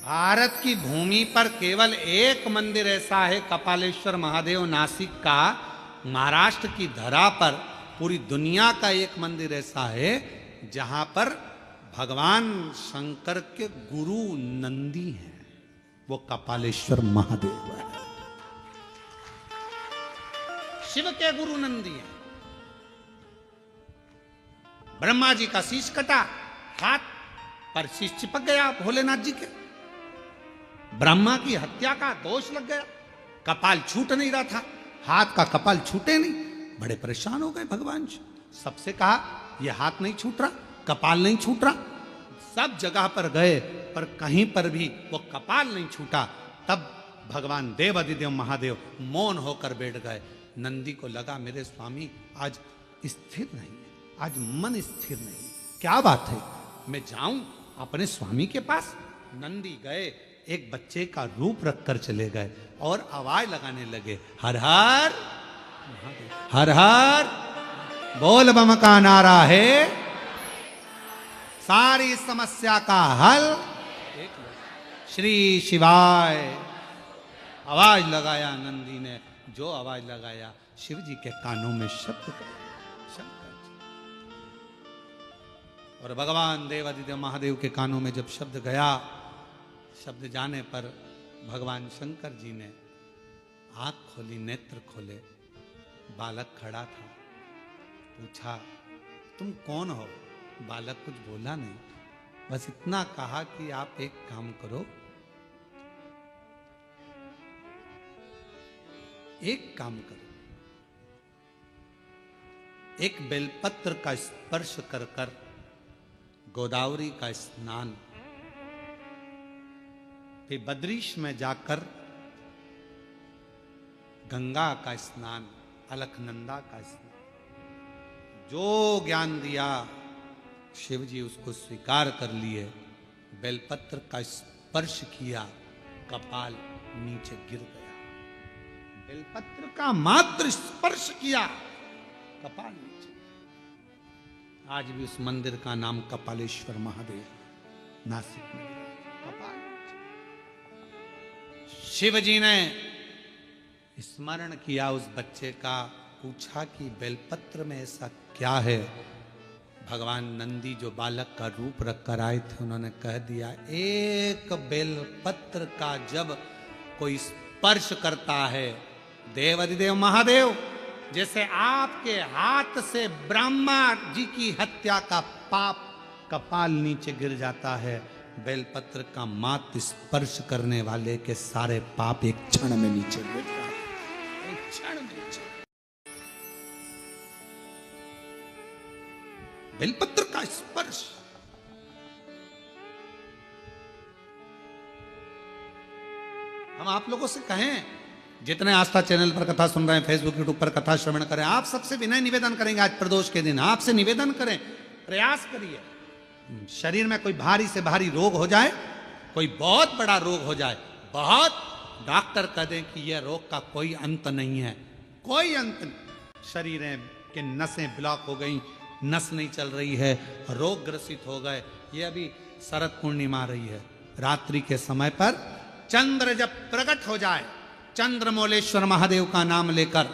भारत की भूमि पर केवल एक मंदिर ऐसा है, कपालेश्वर महादेव नासिक का। महाराष्ट्र की धरा पर पूरी दुनिया का एक मंदिर ऐसा है जहां पर भगवान शंकर के गुरु नंदी हैं, वो कपालेश्वर महादेव है। शिव के गुरु नंदी हैं। ब्रह्मा जी का शीश कटा, हाथ पर शीश चिपक गया भोलेनाथ जी के। ब्रह्मा की हत्या का दोष लग गया, कपाल छूट नहीं रहा था, हाथ का कपाल छूटे नहीं। बड़े परेशान हो गए भगवान। सबसे कहा, यह हाथ नहीं छूट रहा, कपाल नहीं छूट रहा। सब जगह पर गए पर कहीं पर भी वो कपाल नहीं छूटा। तब भगवान देवाधिदेव महादेव मौन होकर बैठ गए। नंदी को लगा, मेरे स्वामी आज स्थिर नहीं है, आज मन स्थिर नहीं, क्या बात है, मैं जाऊं अपने स्वामी के पास। नंदी गए, एक बच्चे का रूप रखकर चले गए और आवाज लगाने लगे, हर हर हर हर बोल बम का नारा है, सारी समस्या का हल श्री शिवाय। आवाज लगाया नंदी ने, जो आवाज लगाया शिव जी के कानों में शब्द गया, शंकर जी। और भगवान देवाधिदेव महादेव के कानों में जब शब्द गया, शब्द जाने पर भगवान शंकर जी ने आंख खोली, नेत्र खोले। बालक खड़ा था, पूछा, तुम कौन हो? बालक कुछ बोला नहीं, बस इतना कहा कि आप एक काम करो, एक काम करो, एक बेलपत्र का स्पर्श कर कर गोदावरी का स्नान, फिर बद्रीश में जाकर गंगा का स्नान, अलकनंदा का स्नान। जो ज्ञान दिया शिव जी उसको स्वीकार कर लिए। बेलपत्र का स्पर्श किया, कपाल नीचे गिर गया। बेलपत्र का मात्र स्पर्श किया, कपाल नीचे। आज भी उस मंदिर का नाम कपालेश्वर महादेव नासिक में, कपाल नीचे। शिव जी ने स्मरण किया उस बच्चे का, पूछा कि बेलपत्र में ऐसा क्या है। भगवान नंदी जो बालक का रूप रख कर आए थे, उन्होंने कह दिया, एक बेलपत्र का जब कोई स्पर्श करता है, देवाधिदेव महादेव, जैसे आपके हाथ से ब्रह्मा जी की हत्या का पाप कपाल नीचे गिर जाता है, बेलपत्र का मात्र स्पर्श करने वाले के सारे पाप एक क्षण में नीचे गिर जाते हैं, एक क्षण में नीचे। बेलपत्र का स्पर्श। हम आप लोगों से कहें, जितने आस्था चैनल पर कथा सुन रहे हैं, फेसबुक यूट्यूब पर कथा श्रवण करें, आप सबसे विनय निवेदन करेंगे, आज प्रदोष के दिन आपसे निवेदन करें, प्रयास करिए, शरीर में कोई भारी से भारी रोग हो जाए, कोई बहुत बड़ा रोग हो जाए, बहुत, डॉक्टर कह दें कि यह रोग का कोई अंत नहीं है, कोई अंत नहीं, शरीर के नसें ब्लॉक हो गई, नस नहीं चल रही है, रोग ग्रसित हो गए। ये अभी शरद पूर्णिमा रही है, रात्रि के समय पर चंद्र जब प्रकट हो जाए, चंद्रमौलेश्वर महादेव का नाम लेकर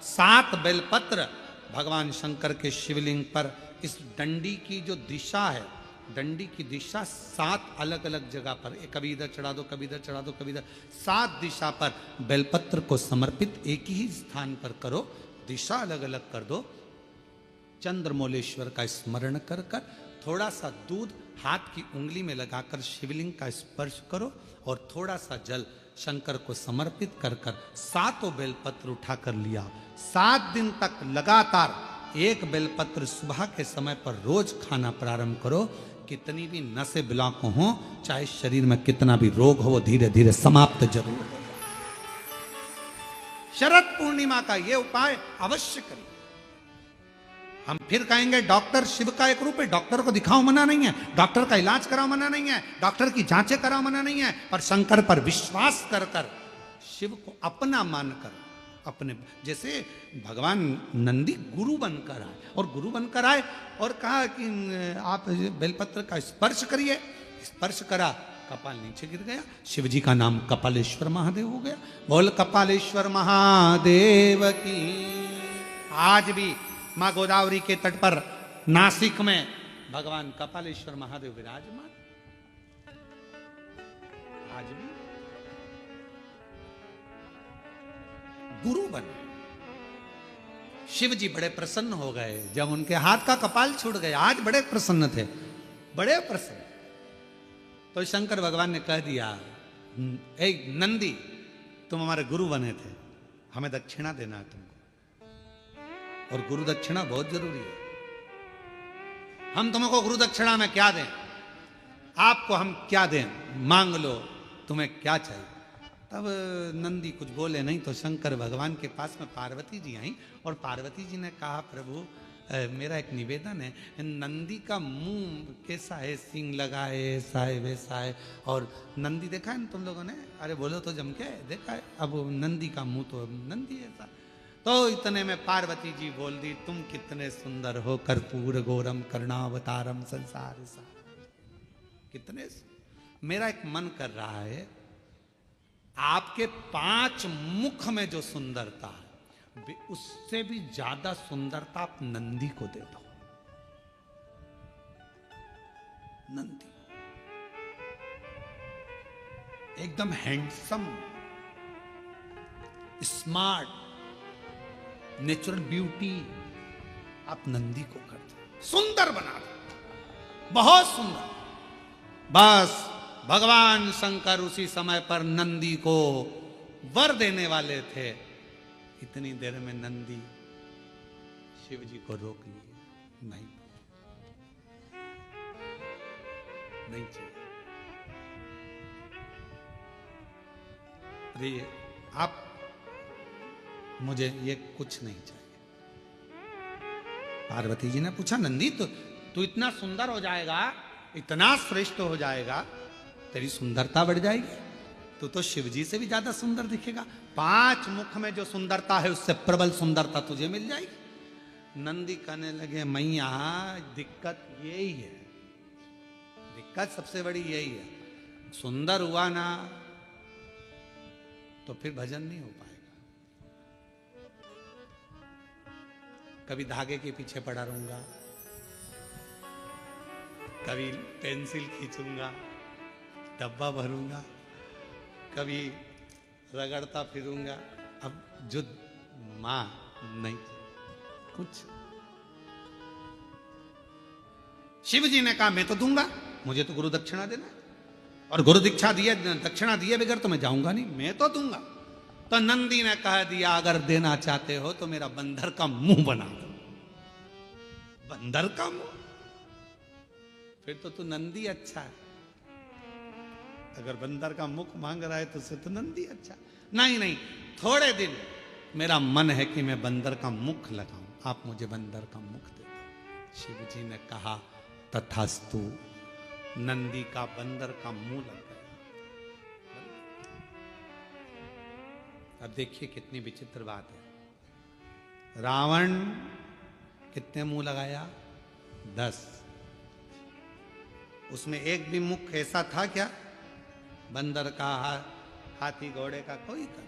7 बेलपत्र भगवान शंकर के शिवलिंग पर, इस डंडी की जो दिशा है, डंडी की दिशा 7 अलग अलग जगह पर, कभी इधर चढ़ा दो, कभी इधर चढ़ा दो, कभी इधर, 7 दिशा पर बेलपत्र को समर्पित एक ही स्थान पर करो, दिशा अलग अलग कर दो, चंद्रमौलेश्वर का स्मरण कर कर थोड़ा सा दूध हाथ की उंगली में लगाकर शिवलिंग का स्पर्श करो और थोड़ा सा जल शंकर को समर्पित कर कर 7 बेलपत्र उठाकर लिया। 7 दिन तक लगातार एक बेलपत्र सुबह के समय पर रोज खाना प्रारंभ करो। कितनी भी नसें ब्लॉक हो, चाहे शरीर में कितना भी रोग हो, वो धीरे धीरे समाप्त जरूर होगा। शरद पूर्णिमा का ये उपाय अवश्य करिए। हम फिर कहेंगे डॉक्टर शिव का एक रूप है, डॉक्टर को दिखाओ मना नहीं है, डॉक्टर का इलाज कराओ मना नहीं है, डॉक्टर की जांचें कराओ मना नहीं है, पर शंकर पर विश्वास कर कर, शिव को अपना मानकर, अपने जैसे भगवान नंदी गुरु बनकर आए, और गुरु बनकर आए और कहा कि आप बेलपत्र का स्पर्श करिए, स्पर्श करा, कपाल नीचे गिर गया, शिव जी का नाम कपालेश्वर महादेव हो गया। बोल कपालेश्वर महादेव की। आज भी माँ गोदावरी के तट पर नासिक में भगवान कपालेश्वर महादेव विराजमान, आज भी गुरु बने। शिव जी बड़े प्रसन्न हो गए जब उनके हाथ का कपाल छूट गया, आज बड़े प्रसन्न थे, बड़े प्रसन्न। तो शंकर भगवान ने कह दिया, ए नंदी, तुम हमारे गुरु बने थे, हमें दक्षिणा देना है तुमको, और गुरु दक्षिणा बहुत जरूरी है। हम तुमको गुरु दक्षिणा में क्या दें, आपको हम क्या दें, मांग लो, तुम्हें क्या चाहिए। तब नंदी कुछ बोले नहीं, तो शंकर भगवान के पास में पार्वती जी आई, और पार्वती जी ने कहा, प्रभु मेरा एक निवेदन है, नंदी का मुंह कैसा है, सींग लगा है, ऐसा है वैसा है, और नंदी देखा है ना तुम लोगों ने, अरे बोलो तो जम के देखा है, अब नंदी का मुंह तो नंदी ऐसा। तो इतने में पार्वती जी बोल दी, तुम कितने सुंदर हो, कर्पूर गौरम करुणावतारम संसार सा, कितने। मेरा एक मन कर रहा है, आपके 5 मुख में जो सुंदरता है, उससे भी ज्यादा सुंदरता आप नंदी को दे दो। नंदी एकदम हैंडसम, स्मार्ट, नेचुरल ब्यूटी आप नंदी को कर दो, सुंदर बना दो, बहुत सुंदर। बस भगवान शंकर उसी समय पर नंदी को वर देने वाले थे। इतनी देर में नंदी शिव जी को रोक लिए, नहीं नहीं चाहिए। अरे आप, मुझे ये कुछ नहीं चाहिए। पार्वती जी ने पूछा, नंदी तू इतना सुंदर हो जाएगा, इतना श्रेष्ठ हो जाएगा, तेरी सुंदरता बढ़ जाएगी, तो शिव जी से भी ज्यादा सुंदर दिखेगा। 5 मुख में जो सुंदरता है, उससे प्रबल सुंदरता तुझे मिल जाएगी। नंदी कहने लगे, मैया दिक्कत यही है, दिक्कत सबसे बड़ी यही है, सुंदर हुआ ना तो फिर भजन नहीं हो पाएगा। कभी धागे के पीछे पड़ा रहूंगा, कभी पेंसिल खींचूंगा, डब्बा भरूंगा, कभी रगड़ता फिरूंगा। अब जो मां नहीं कुछ। शिव जी ने कहा मैं तो दूंगा, मुझे तो गुरु दक्षिणा देना, और गुरु दीक्षा दिए, दक्षिणा दिए बगैर तो मैं जाऊंगा नहीं, मैं तो दूंगा। तो नंदी ने कह दिया अगर देना चाहते हो तो मेरा बंदर का मुंह बना दो। बंदर का मुंह? फिर तो तू नंदी अच्छा है। अगर बंदर का मुख मांग रहा है तो उसे तो नंदी अच्छा। नहीं नहीं, थोड़े दिन मेरा मन है कि मैं बंदर का मुख लगाऊं, आप मुझे बंदर का मुख दे दो। शिव जी ने कहा तथास्तु। नंदी का बंदर का मुंह लग गया। अब देखिए कितनी विचित्र बात है। रावण कितने मुंह लगाया? 10। उसमें एक भी मुख ऐसा था क्या? बंदर का, हाथी घोड़े का कोई का।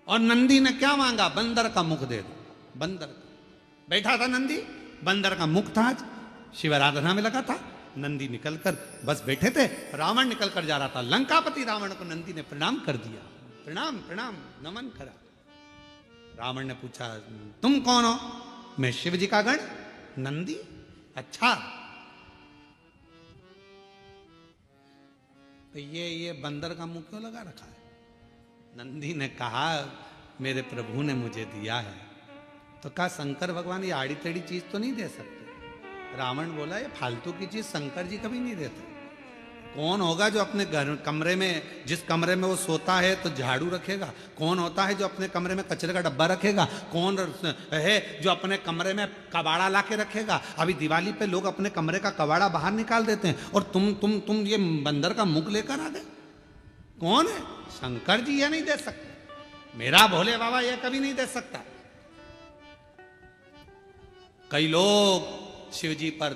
और नंदी ने क्या मांगा? बंदर का मुख दे दो। बंदर का बैठा था नंदी, बंदर का मुख था। आज शिव आराधना में लगा था। नंदी निकलकर बस बैठे थे, रावण निकलकर जा रहा था। लंकापति रावण को नंदी ने प्रणाम कर दिया। प्रणाम प्रणाम नमन करा। रावण ने पूछा तुम कौन हो? मैं शिव जी का गण। नंदी? अच्छा, तो ये बंदर का मुंह क्यों लगा रखा है? नंदी ने कहा मेरे प्रभु ने मुझे दिया है। तो कहा शंकर भगवान ये आड़ी टेढ़ी चीज तो नहीं दे सकते? रावण बोला ये फालतू की चीज शंकर जी कभी नहीं देते। कौन होगा जो अपने घर कमरे में, जिस कमरे में वो सोता है तो झाड़ू रखेगा? कौन होता है जो अपने कमरे में कचरे का डब्बा रखेगा? कौन है जो अपने कमरे में कबाड़ा ला के रखेगा? अभी दिवाली पे लोग अपने कमरे का कबाड़ा बाहर निकाल देते हैं, और तुम ये बंदर का मुख लेकर आ गए। कौन है? शंकर जी ये नहीं दे सकते, मेरा भोले बाबा ये कभी नहीं दे सकता। कई लोग शिव जी पर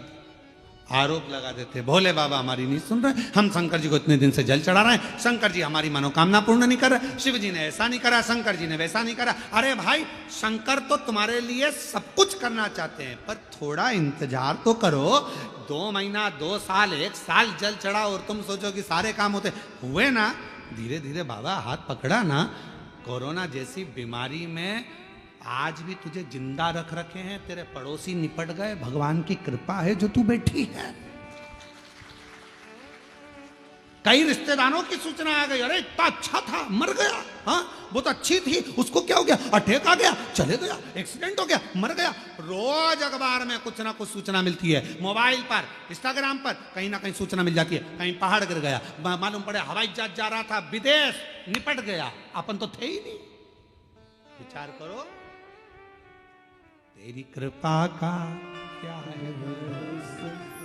आरोप लगा देते, भोले बाबा हमारी नहीं सुन रहे, हम शंकर जी को इतने दिन से जल चढ़ा रहे हैं, शंकर जी हमारी मनोकामना पूर्ण नहीं कर रहे, शिव जी ने ऐसा नहीं करा, शंकर जी ने वैसा नहीं करा। अरे भाई, शंकर तो तुम्हारे लिए सब कुछ करना चाहते हैं, पर थोड़ा इंतजार तो करो। 2 महीना, 2 साल, 1 साल जल चढ़ा और तुम सोचो कि सारे काम होते हुए ना। धीरे धीरे बाबा हाथ पकड़ा ना। कोरोना जैसी बीमारी में आज भी तुझे जिंदा रख रखे हैं, तेरे पड़ोसी निपट गए, भगवान की कृपा है जो तू बैठी है। कई रिश्तेदारों की सूचना आ गई, अरे इतना अच्छा था, मर गया। हाँ, वो तो अच्छी थी, उसको क्या हो गया? अटैक आ गया, चले गया, एक्सीडेंट हो गया, मर गया। रोज अखबार में कुछ ना कुछ सूचना मिलती है, मोबाइल पर, इंस्टाग्राम पर कहीं ना कहीं सूचना मिल जाती है। कहीं पहाड़ गिर गया, मालूम पड़े हवाई जहाज जा रहा था विदेश, निपट गया, अपन तो थे ही नहीं। विचार करो, तेरी कृपा का क्या है?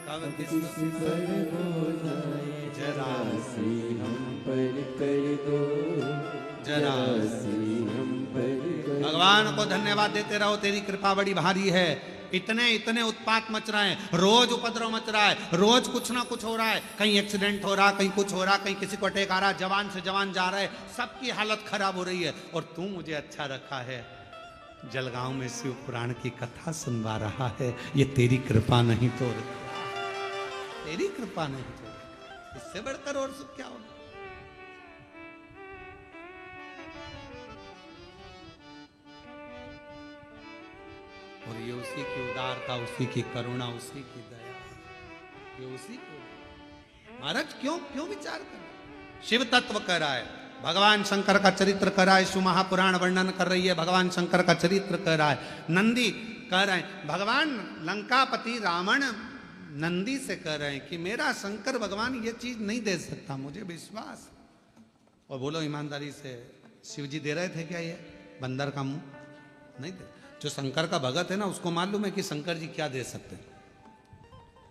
कब किसी पर हो जाए जरा सी हम पर कर दो, जरा सी हम पर। भगवान को धन्यवाद देते रहो, तेरी कृपा बड़ी भारी है। इतने उत्पात मच रहे हैं, रोज उपद्रव मच रहा है, रोज कुछ ना कुछ हो रहा है। कहीं एक्सीडेंट हो रहा, कहीं कुछ हो रहा, कहीं किसी को अटैक आ रहा, जवान से जवान जा रहा है, सबकी हालत खराब हो रही है। और तू मुझे अच्छा रखा है, जलगांव में शिव पुराण की कथा सुनवा रहा है। ये तेरी कृपा नहीं तो, तेरी कृपा नहीं तो इससे बढ़कर और सुख क्या होगा? और ये उसी की उदारता, उसी की करुणा, उसी की दया, ये उसी को। महाराज क्यों विचार कर? शिव तत्व कर रहा है, भगवान शंकर का चरित्र कर रहा है, शिव महापुराण वर्णन कर रही है, भगवान शंकर का चरित्र कर रहा है, नंदी कह रहे हैं, भगवान लंकापति रावण नंदी से कह रहे हैं कि मेरा शंकर भगवान ये चीज नहीं दे सकता, मुझे विश्वास। और बोलो ईमानदारी से, शिव जी दे रहे थे क्या ये बंदर का मुंह? नहीं दे। जो शंकर का भगत है ना, उसको मालूम है कि शंकर जी क्या दे सकते हैं।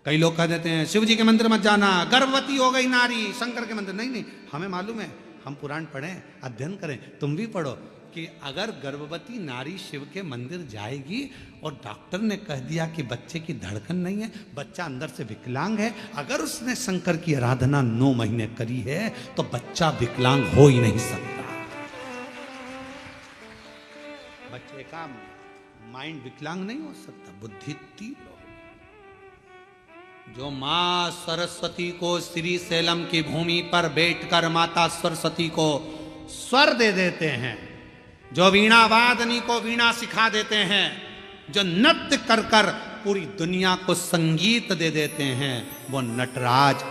कई लोग कह देते हैं शिव जी के मंदिर मत जाना, गर्भवती हो गई नारी, शंकर के मंदिर। नहीं, हमें मालूम है, हम पुराण पढ़ें, अध्ययन करें, तुम भी पढ़ो, कि अगर गर्भवती नारी शिव के मंदिर जाएगी और डॉक्टर ने कह दिया कि बच्चे की धड़कन नहीं है, बच्चा अंदर से विकलांग है, अगर उसने शंकर की आराधना 9 महीने करी है तो बच्चा विकलांग हो ही नहीं सकता। बच्चे का माइंड विकलांग नहीं हो सकता, बुद्धि तीव्र हो। जो मां सरस्वती को श्री सैलम की भूमि पर बैठकर माता सरस्वती को स्वर दे देते हैं, जो वीणा वादनी को वीणा सिखा देते हैं, जो नृत्य कर कर पूरी दुनिया को संगीत दे देते हैं, वो नटराज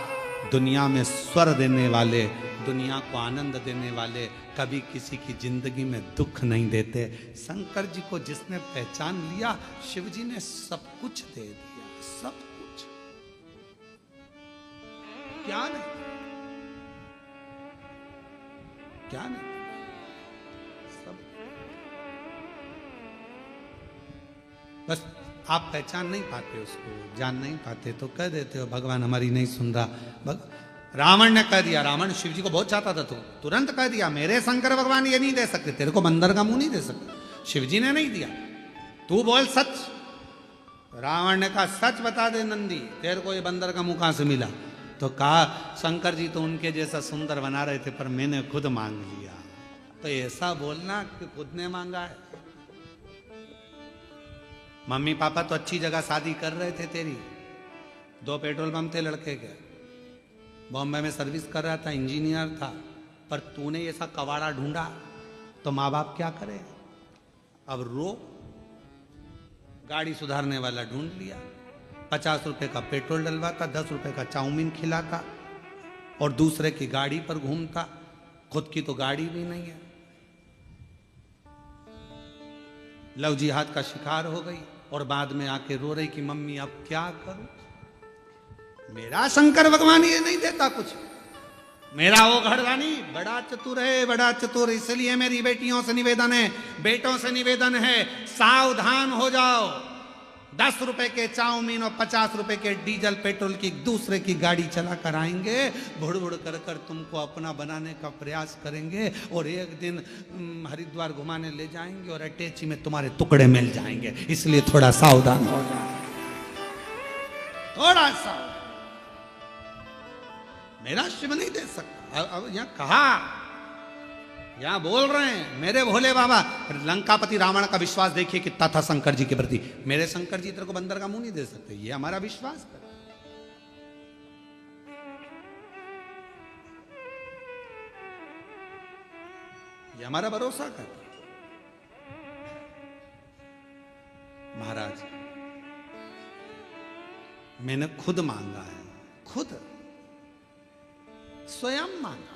दुनिया में स्वर देने वाले, दुनिया को आनंद देने वाले, कभी किसी की जिंदगी में दुख नहीं देते। शंकर जी को जिसने पहचान लिया, शिव जी ने सब कुछ दे दिया, सब कुछ। क्या नहीं, क्या नहीं, सब। बस आप पहचान नहीं पाते उसको, जान नहीं पाते, तो कह देते हो भगवान हमारी नहीं सुन रहा। रावण ने कह दिया, रावण शिव जी को बहुत चाहता था, तो तुरंत कह दिया मेरे शंकर भगवान ये नहीं दे सकते, तेरे को बंदर का मुंह नहीं दे सकते। शिव जी ने नहीं दिया, तू बोल सच। रावण ने कहा सच बता दे नंदी, तेरे को ये बंदर का मुंह कहां से मिला? तो कहा शंकर जी तो उनके जैसा सुंदर बना रहे थे, पर मैंने खुद मांग लिया। तो ऐसा बोलना कि खुद ने मांगा है। मम्मी पापा तो अच्छी जगह शादी कर रहे थे तेरी, 2 पेट्रोल पंप थे लड़के के, बॉम्बे में सर्विस कर रहा था, इंजीनियर था, पर तूने ऐसा कवाड़ा ढूंढा, तो माँ बाप क्या करे? अब रो। गाड़ी सुधारने वाला ढूंढ लिया, 50 रुपए का पेट्रोल डलवाता, 10 रुपए का चाउमीन खिलाता और दूसरे की गाड़ी पर घूमता, खुद की तो गाड़ी भी नहीं है। लव जिहाद का शिकार हो गई और बाद में आके रो रही कि मम्मी अब क्या करूं, मेरा शंकर भगवान ये नहीं देता कुछ, मेरा वो घरवानी बड़ा चतुर है, बड़ा चतुर। इसलिए मेरी बेटियों से निवेदन है, बेटों से निवेदन है, सावधान हो जाओ। 10 रुपए के चाउमीन और 50 रुपए के डीजल पेट्रोल की दूसरे की गाड़ी चला कर आएंगे, भुड़ भुड़ कर कर तुमको अपना बनाने का प्रयास करेंगे और एक दिन हरिद्वार घुमाने ले जाएंगे और अटैची में तुम्हारे टुकड़े मिल जाएंगे। इसलिए थोड़ा सावधान हो जाओ, थोड़ा सा। मेरा शिव नहीं दे सकता। अब यहां कहा, यहां बोल रहे हैं मेरे भोले बाबा। लंकापति रावण का विश्वास देखिए कितना था शंकर जी के प्रति। मेरे शंकर जी तेरे को बंदर का मुंह नहीं दे सकते, ये हमारा विश्वास कर, ये हमारा भरोसा कर। महाराज मैंने खुद मांगा है, खुद स्वयं मांगा।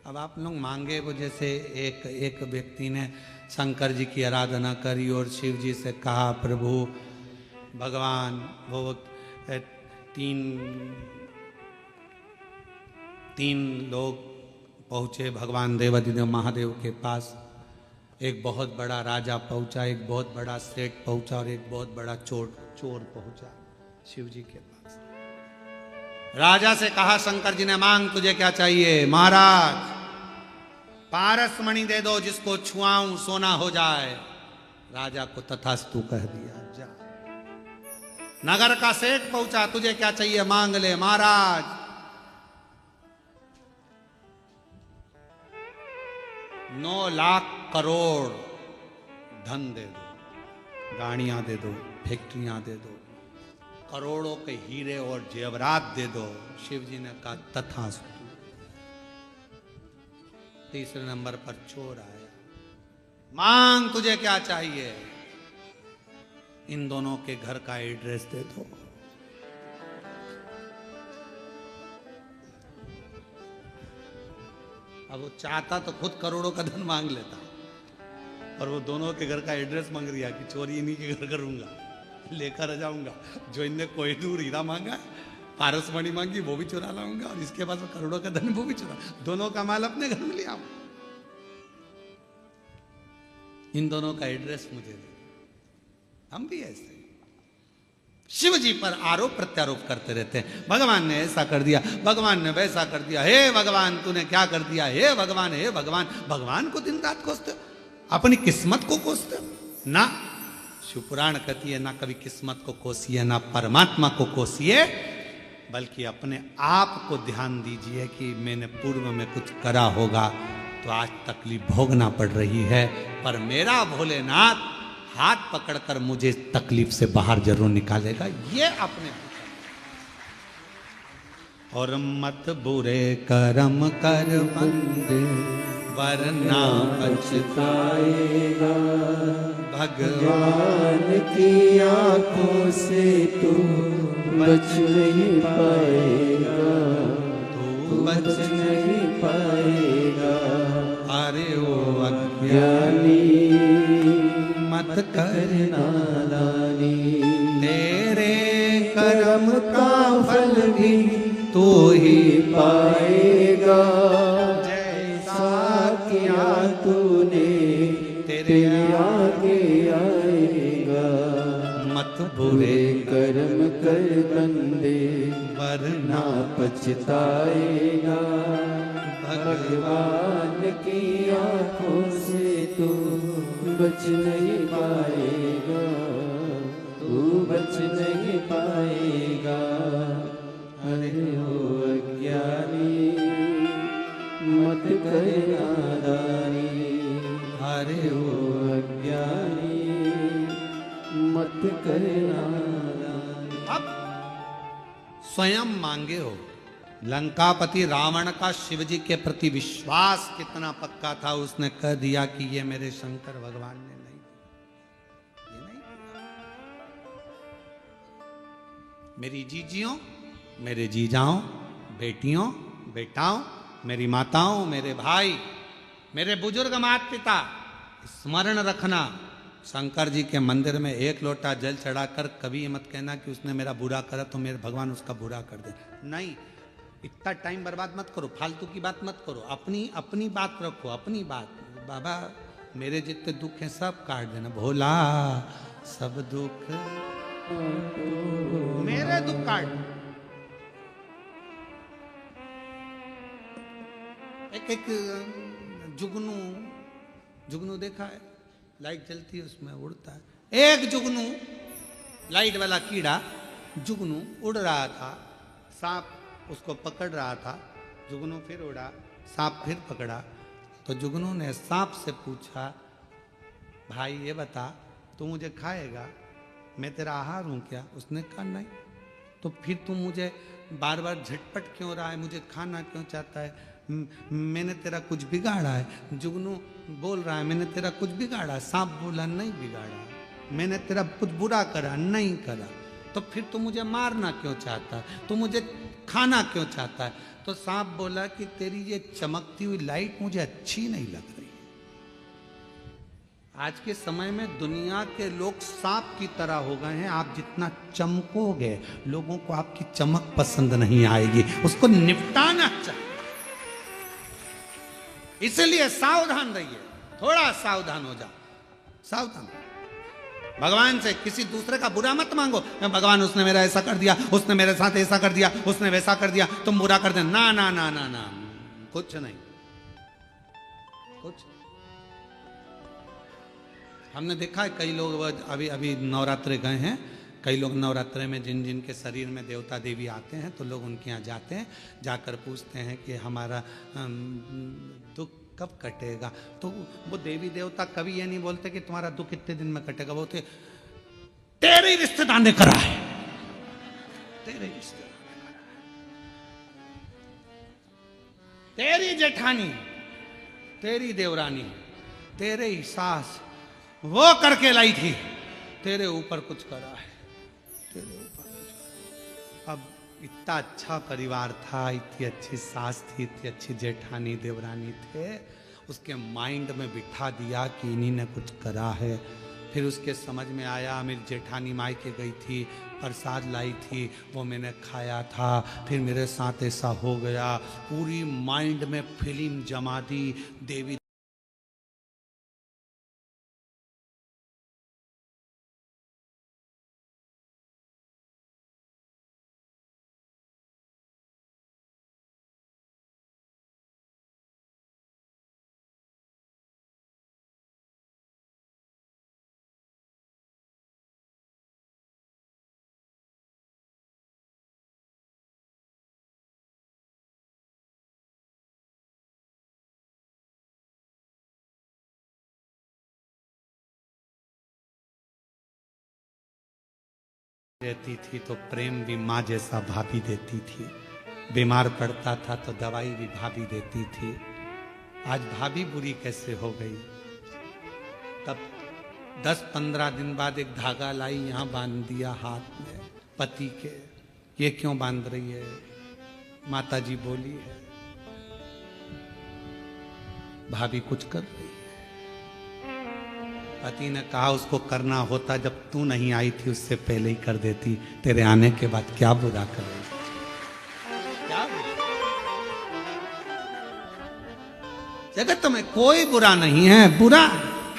अब आप लोग मांगे वो, जैसे एक व्यक्ति ने शंकर जी की आराधना करी और शिव जी से कहा प्रभु भगवान, वो तीन लोग पहुंचे भगवान देवाधिदेव महादेव के पास। एक बहुत बड़ा राजा पहुंचा, एक बहुत बड़ा सेठ पहुंचा और एक बहुत बड़ा चोर पहुंचा शिव जी के पास। राजा से कहा शंकर जी ने मांग तुझे क्या चाहिए? महाराज पारस मणि दे दो, जिसको छुआऊं सोना हो जाए। राजा को तथास्तु कह दिया, जा। नगर का सेठ पहुंचा, तुझे क्या चाहिए मांग ले। महाराज 9 लाख करोड़ धन दे दो, गाड़ियां दे दो, फैक्ट्रियां दे दो, करोड़ों के हीरे और जेवरात दे दो। शिव जी ने कहा तथास्तु। तीसरे नंबर पर चोर आया, मांग तुझे क्या चाहिए? इन दोनों के घर का एड्रेस दे दो। अब वो चाहता तो खुद करोड़ों का धन मांग लेता, और वो दोनों के घर का एड्रेस मांग रिया कि चोरी इन्हीं के घर करूंगा, लेकर जाऊंगा। जो इनने कोहिनूर हीरा मांगा, पारस मणि मांगी, वो भी चुरा लाऊंगा, और इसके पास करोड़ों का धन वो भी चुरा, दोनों का माल अपने घर में ले आऊं। इन दोनों का एड्रेस मुझे दे। हम भी ऐसे शिव जी पर आरोप प्रत्यारोप करते रहते हैं। भगवान ने ऐसा कर दिया, भगवान ने वैसा कर दिया, हे भगवान तूने क्या कर दिया, हे भगवान, हे भगवान। भगवान को दिन रात कोसते, अपनी किस्मत को कोसते ना। शिवपुराण कहती है ना कभी किस्मत को कोसिए, ना परमात्मा को कोसिए, बल्कि अपने आप को ध्यान दीजिए कि मैंने पूर्व में कुछ करा होगा, तो आज तकलीफ भोगना पड़ रही है, पर मेरा भोलेनाथ हाथ पकड़कर मुझे इस तकलीफ से बाहर जरूर निकालेगा, ये अपने। और मत बुरे कर्म कर बंदे वरना पछताएगा, भगवान भगवान की आंखों से तू बच नहीं पाएगा, तू तू बच नहीं पाएगा। अरे ओ अज्ञानी ज्ञानी मत कर नादानी, तेरे कर्म का फल भी तू ही पाएगा। जैसा किया तूने तेरे आगे आएगा। मत बुरे बुरे कर्म कर बंदे वरना ना पछताएगा, भगवान भगवान की आंखों से तू बच नहीं पाएगा, तू बच नहीं पाएगा। अरे ओ अज्ञानी मत कर नादानी, अरे ओ ओ अज्ञानी मत कर नादानी। अब स्वयं मांगे हो। लंकापति रावण का शिव जी के प्रति विश्वास कितना पक्का था, उसने कह दिया कि ये मेरे शंकर भगवान ने नहीं, ये नहीं दिया। मेरी जीजियों, मेरे जीजाओं, बेटियों, बेटाओं, मेरी माताओं, मेरे भाई, मेरे बुजुर्ग माता पिता, स्मरण रखना, शंकर जी के मंदिर में एक लोटा जल चढ़ाकर कभी ये मत कहना कि उसने मेरा बुरा करा तो मेरे भगवान उसका बुरा कर दे। नहीं, इतना टाइम बर्बाद मत करो, फालतू की बात मत करो, अपनी अपनी बात रखो, अपनी बात। बाबा मेरे जितने दुख हैं सब काट देना, भोला सब दुख मेरे दुख काट। एक जुगनू, जुगनू देखा है, लाइट जलती है उसमें उड़ता है। एक जुगनू, लाइट वाला कीड़ा जुगनू उड़ रहा था, सांप उसको पकड़ रहा था, जुगनू फिर उड़ा, सांप फिर पकड़ा। तो जुगनू ने सांप से पूछा, भाई ये बता तू मुझे खाएगा, मैं तेरा आहार हूं क्या? उसने कहा नहीं। तो फिर तुम मुझे बार बार झटपट क्यों रहा है, मुझे खाना क्यों चाहता है? मैंने तेरा कुछ बिगाड़ा है? जुगनू बोल रहा है मैंने तेरा कुछ बिगाड़ा? सांप बोला नहीं बिगाड़ा, मैंने तेरा कुछ बुरा करा नहीं करा। तो फिर तू मुझे मारना क्यों चाहता है, तू मुझे खाना क्यों चाहता है? तो सांप बोला कि तेरी ये चमकती हुई लाइट मुझे अच्छी नहीं लग रही। आज के समय में दुनिया के लोग सांप की तरह हो गए हैं। आप जितना चमकोगे लोगों को आपकी चमक पसंद नहीं आएगी, उसको निपटाना चाहिए। इसलिए सावधान रहिए, थोड़ा सावधान हो जाओ, सावधान। भगवान से किसी दूसरे का बुरा मत मांगो, भगवान उसने मेरा ऐसा कर दिया, उसने मेरे साथ ऐसा कर दिया, उसने वैसा कर दिया, तुम बुरा कर दे। ना ना ना ना ना, कुछ नहीं, कुछ। हमने देखा है कई लोग अभी अभी नवरात्रे गए हैं, कई लोग नवरात्रे में जिन जिन के शरीर में देवता देवी आते हैं तो लोग उनके यहाँ जाते हैं, जाकर पूछते हैं कि हमारा दुख कब कटेगा। तो वो देवी देवता कभी ये नहीं बोलते कि तुम्हारा दुख कितने दिन में कटेगा, बोलते तेरे रिश्तेदार ने करा है, तेरे रिश्तेदार ने करा है, तेरी जेठानी, तेरी देवरानी, तेरे ही सास वो करके लाई थी, तेरे ऊपर कुछ करा है, तेरे ऊपर कुछ करा। अब इतना अच्छा परिवार था, इतनी अच्छी सास थी, इतनी अच्छी जेठानी देवरानी थे, उसके माइंड में बिठा दिया कि इन्हीं ने कुछ करा है। फिर उसके समझ में आया, मेरी जेठानी मायके गई थी, प्रसाद लाई थी, वो मैंने खाया था, फिर मेरे साथ ऐसा हो गया। पूरी माइंड में फिल्म जमा दी देवी रहती थी तो प्रेम भी माँ जैसा भाभी देती थी। बीमार पड़ता था तो दवाई भी भाभी देती थी। आज भाभी बुरी कैसे हो गई? तब 10-15 दिन बाद एक धागा लाई, यहां बांध दिया हाथ में पति के। ये क्यों बांध रही है? माता जी बोली है भाभी कुछ कर रही है। पति ने कहा उसको करना होता जब तू नहीं आई थी उससे पहले ही कर देती, तेरे आने के बाद क्या बुरा कर रही? क्या जगत में कोई बुरा नहीं है, बुरा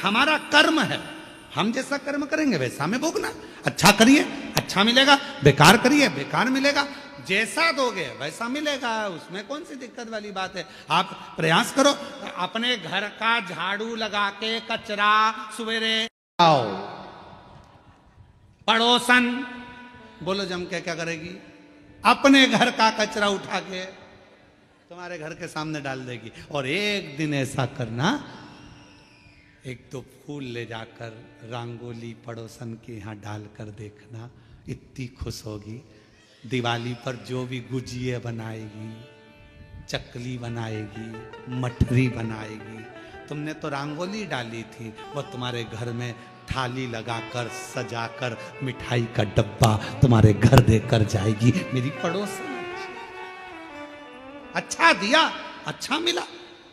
हमारा कर्म है। हम जैसा कर्म करेंगे वैसा हमें भोगना। अच्छा करिए अच्छा मिलेगा, बेकार करिए बेकार मिलेगा। जैसा दोगे वैसा मिलेगा, उसमें कौन सी दिक्कत वाली बात है? आप प्रयास करो, अपने घर का झाड़ू लगा के कचरा सवेरे आओ। पड़ोसन बोलो जम के क्या करेगी? अपने घर का कचरा उठा के तुम्हारे घर के सामने डाल देगी। और एक दिन ऐसा करना, एक तो फूल ले जाकर रंगोली पड़ोसन के यहाँ डालकर देखना, इतनी खुश होगी। दिवाली पर जो भी गुजिया बनाएगी, चकली बनाएगी, मठरी बनाएगी, तुमने तो रंगोली डाली थी, वो तुम्हारे घर में थाली लगाकर सजाकर मिठाई का डब्बा तुम्हारे घर देकर जाएगी। मेरी पड़ोसन अच्छा दिया, अच्छा मिला।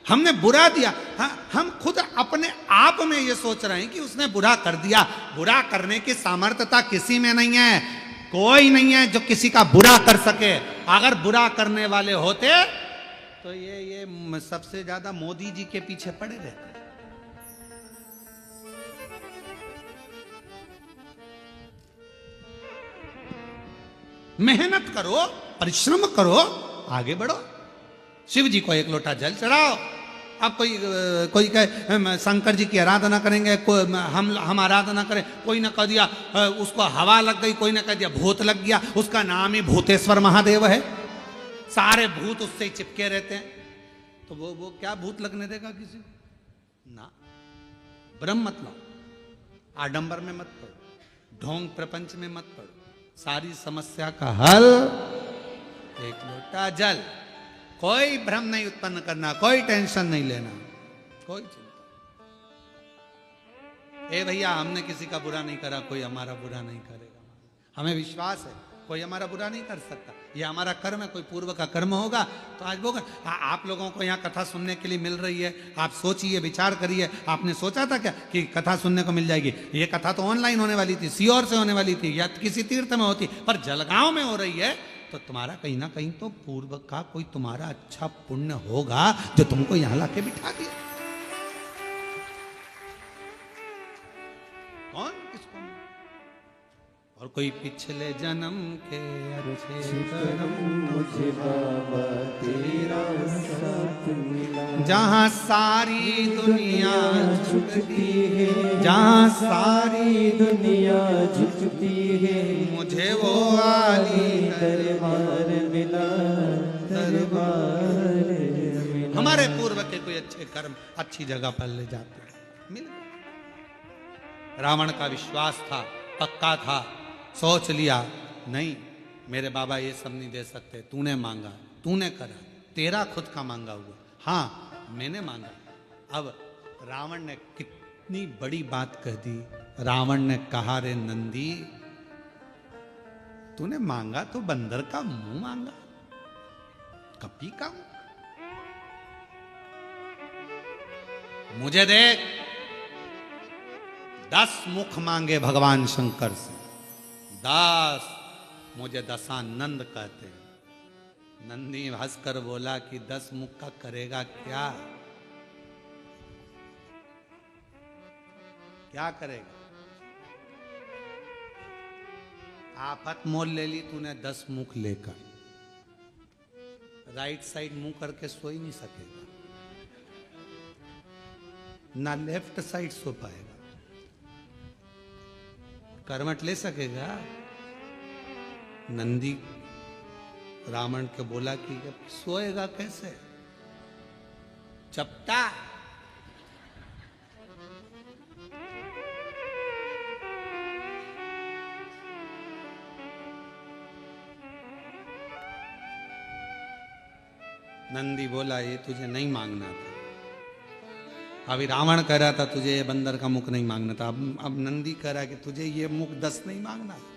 हमने बुरा दिया, हाँ, हम खुद अपने आप में ये सोच रहे हैं कि उसने बुरा कर दिया। बुरा करने की सामर्थ्यता किसी में नहीं है, कोई नहीं है जो किसी का बुरा कर सके। अगर बुरा करने वाले होते तो ये सबसे ज्यादा मोदी जी के पीछे पड़े रहते। मेहनत करो, परिश्रम करो, आगे बढ़ो। शिव जी को एक लोटा जल चढ़ाओ। अब कोई कहे शंकर जी की आराधना करेंगे, हम आराधना करें, कोई ने कह दिया उसको हवा लग गई, कोई ने कह दिया भूत लग गया, उसका नाम ही भूतेश्वर महादेव है। सारे भूत उससे ही चिपके रहते हैं, तो वो क्या भूत लगने देगा किसी ना? ब्रह्म मत लो, आडंबर में मत पड़ो, ढोंग प्रपंच में मत पड़ो। सारी समस्या का हल एक लोटा जल। कोई भ्रम नहीं उत्पन्न करना, कोई टेंशन नहीं लेना, कोई चिंता। ए भैया हमने किसी का बुरा नहीं करा, कोई हमारा बुरा नहीं करेगा। हमें विश्वास है कोई हमारा बुरा नहीं कर सकता। ये हमारा कर्म है, कोई पूर्व का कर्म होगा तो आज होगा। आप लोगों को यहाँ कथा सुनने के लिए मिल रही है, आप सोचिए, विचार करिए। आपने सोचा था क्या कि कथा सुनने को मिल जाएगी? ये कथा तो ऑनलाइन होने वाली थी, सीओर से होने वाली थी, या किसी तीर्थ में होती, पर जलगांव में हो रही है। तो तुम्हारा कहीं ना कहीं तो पूर्व का कोई तुम्हारा अच्छा पुण्य होगा जो तुमको यहां लाके बिठा दिया। कौन किसको? और कोई पिछले जन्म के अच्छे कर्म मुझे बाबा तेरा साथ मिला। जहां सारी दुनिया झुकती है, जहां सारी दुनिया झुकती है, मुझे वो वाली दरबार मिला, दरबार मिला। हमारे पूर्व के कोई अच्छे कर्म अच्छी जगह पर ले जाते हैं, मिल गए। रावण का विश्वास था, पक्का था, सोच लिया नहीं मेरे बाबा ये सब नहीं दे सकते, तूने मांगा, तूने करा, तेरा खुद का मांगा हुआ, हाँ मैंने मांगा। अब रावण ने कितनी बड़ी बात कह दी। रावण ने कहा रे नंदी, तूने मांगा तो बंदर का मुंह मांगा, कपी का मुंह। मुझे देख, 10 मुख मांगे भगवान शंकर से, 10। मुझे दशानंद कहते हैं। नंदी हंसकर बोला कि 10 मुख का करेगा क्या? क्या करेगा? आफत मोल ले ली तूने 10 मुख लेकर, राइट साइड मुंह करके सो ही नहीं सकेगा, ना लेफ्ट साइड सो पाएगा, करवट ले सकेगा। नंदी रावण के बोला कि सोएगा कैसे? चपटा। नंदी बोला ये तुझे नहीं मांगना था। अभी रावण कह रहा था तुझे ये बंदर का मुख नहीं मांगना था, अब नंदी कह रहा है कि तुझे ये मुख 10 नहीं मांगना था।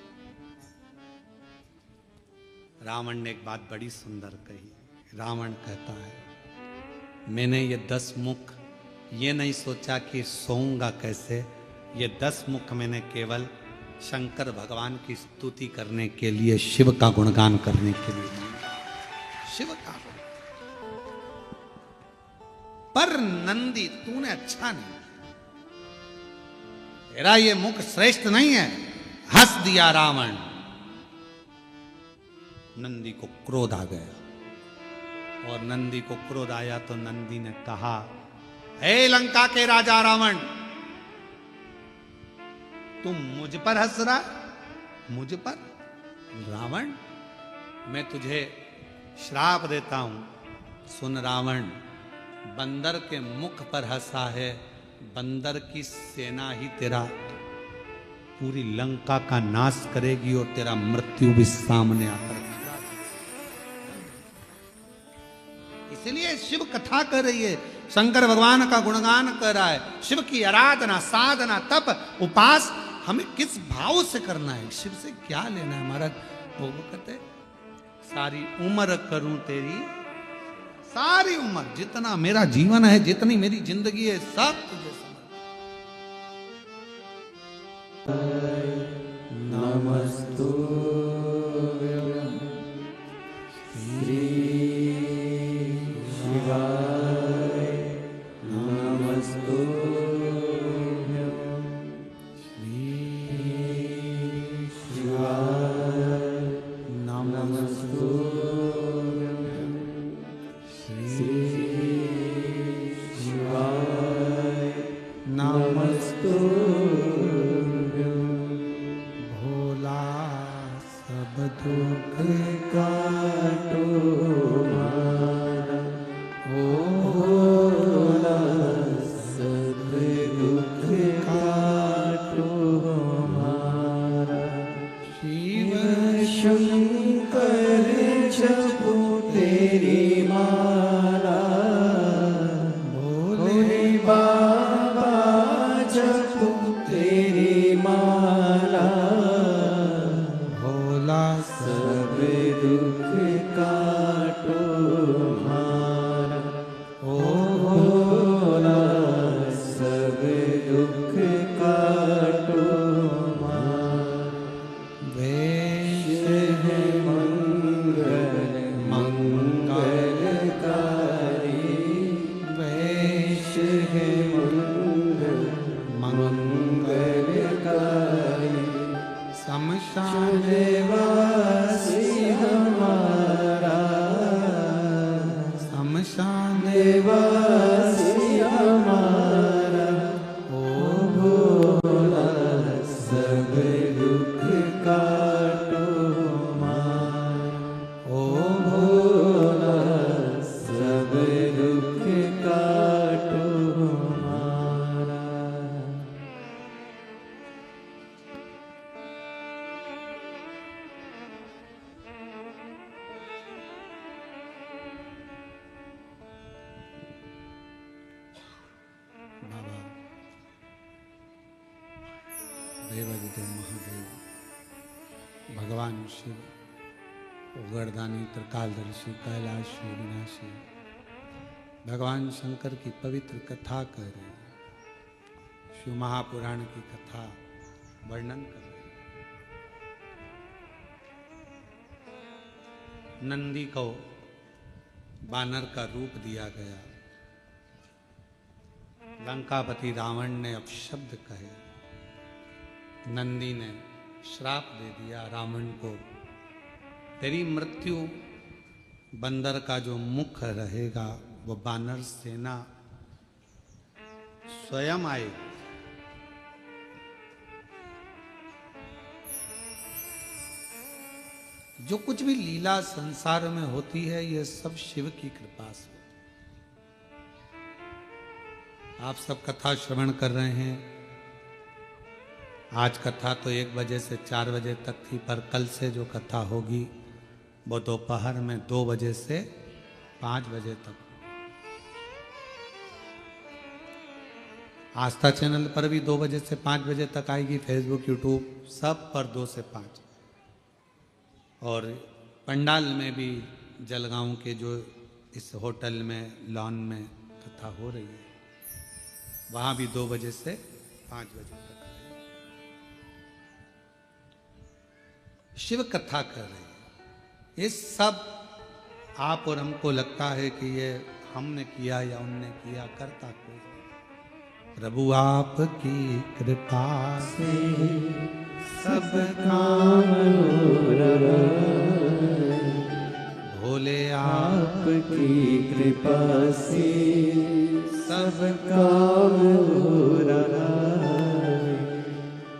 रावण ने एक बात बड़ी सुंदर कही। रावण कहता है मैंने ये 10 मुख ये नहीं सोचा कि सोऊंगा कैसे, ये 10 मुख मैंने केवल शंकर भगवान की स्तुति करने के लिए, शिव का गुणगान करने के लिए मांगा। शिव का गुण। पर नंदी तूने अच्छा नहीं, तेरा ये मुख श्रेष्ठ नहीं है। हंस दिया रावण। नंदी को क्रोध आ गया, और नंदी को क्रोध आया तो नंदी ने कहा हे लंका के राजा रावण, तुम मुझ पर हंस रहा? मुझ पर? रावण, मैं तुझे श्राप देता हूं। सुन रावण, बंदर के मुख पर हंसा है, बंदर की सेना ही तेरा पूरी लंका का नाश करेगी और तेरा मृत्यु भी सामने आकर खड़ा। इसलिए शिव कथा कर रही है, शंकर भगवान का गुणगान कर रहा है। शिव की आराधना, साधना, तप, उपास हमें किस भाव से करना है, शिव से क्या लेना है। महाराज वो कहते सारी उम्र करूं तेरी, सारी उम्र जितना मेरा जीवन है, जितनी मेरी जिंदगी है, सब तुझे नमस्तुभ्यं श्री शिवाय नमस्तुभ्यं श्री शिवाय नमस्तुभ्यं श्री शिवाय नमस्तुभ्यं भोला सब दुख काटो मारा, ओ भोला सब दुख काटो मारा। शिव शंकर जपो तेरी माला, भोले बाबा जपो तेरी माला, भोला सब दुख काटो मारा, ओ भोला सब दुख काटो मारा। वेश है मंगल मंगलकारी, वेश है मंगल मंगलकारी। शमशान वासी हमारा, शमशान वासी हमारा, ओ भोला सब दुख काटो मारा, ओ भोला सब दुख काटो मारा। बाबा देवादिदेव महादेव भगवान शिव उगरदानी त्रिकालदर्शी कैलाशी विनाशी भगवान शंकर की पवित्र कथा कर रहे हैं। शिव महापुराण की कथा वर्णन कर रहे हैं। नंदी को बानर का रूप दिया गया। लंकापति रावण ने अपशब्द कहे, नंदी ने श्राप दे दिया रावण को, तेरी मृत्यु बंदर का जो मुख रहेगा वो बानर सेना स्वयं आएगी। जो कुछ भी लीला संसार में होती है ये सब शिव की कृपा से। आप सब कथा श्रवण कर रहे हैं। आज कथा तो 1 बजे से 4 बजे तक थी, पर कल से जो कथा होगी वो दोपहर में 2 बजे से 5 बजे तक। आस्था चैनल पर भी 2 बजे से 5 बजे तक आएगी, फेसबुक यूट्यूब सब पर 2 से 5। और पंडाल में भी जलगांव के जो इस होटल में लॉन में कथा हो रही है, वहाँ भी 2 बजे से 5 बजे तक शिव कथा कर रहे हैं। ये सब आप और हमको लगता है कि ये हमने किया या उनने किया, करता कोई प्रभु आपकी कृपा से सब काम हो रहा है। भोले आपकी कृपा से सब काम हो रहा है।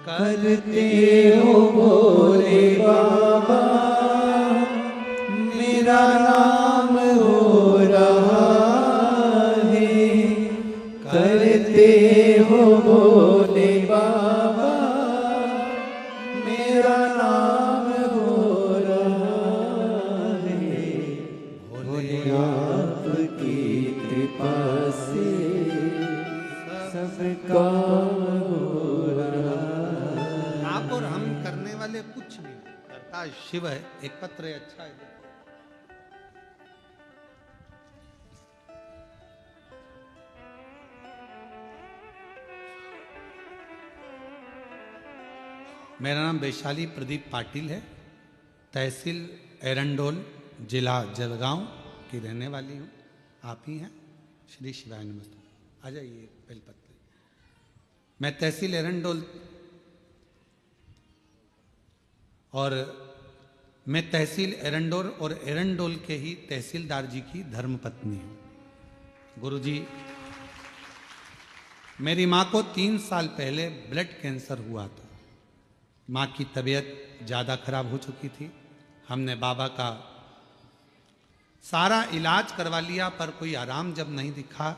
करते हो भोले बाबा, मेरा नाम हो रहा है। करते हो भोले बाबा, मेरा नाम हो रहा है। भोले आपकी कृपा से सब काम हो रहा है। आप और हम करने वाले कुछ नहीं, करता शिव है। एक पत्र है, अच्छा है। मेरा नाम वैशाली प्रदीप पाटिल है, तहसील एरंडोल, जिला जलगांव की रहने वाली हूँ। आप ही हैं? श्री शिवाय नमस्ते। आ जाइए बेलपत्र। मैं तहसील एरंडोल और मैं तहसील एरंडोल और एरंडोल के ही तहसीलदार जी की धर्मपत्नी हूँ। गुरुजी, मेरी माँ को 3 साल पहले ब्लड कैंसर हुआ था। माँ की तबीयत ज़्यादा खराब हो चुकी थी। हमने बाबा का सारा इलाज करवा लिया, पर कोई आराम जब नहीं दिखा,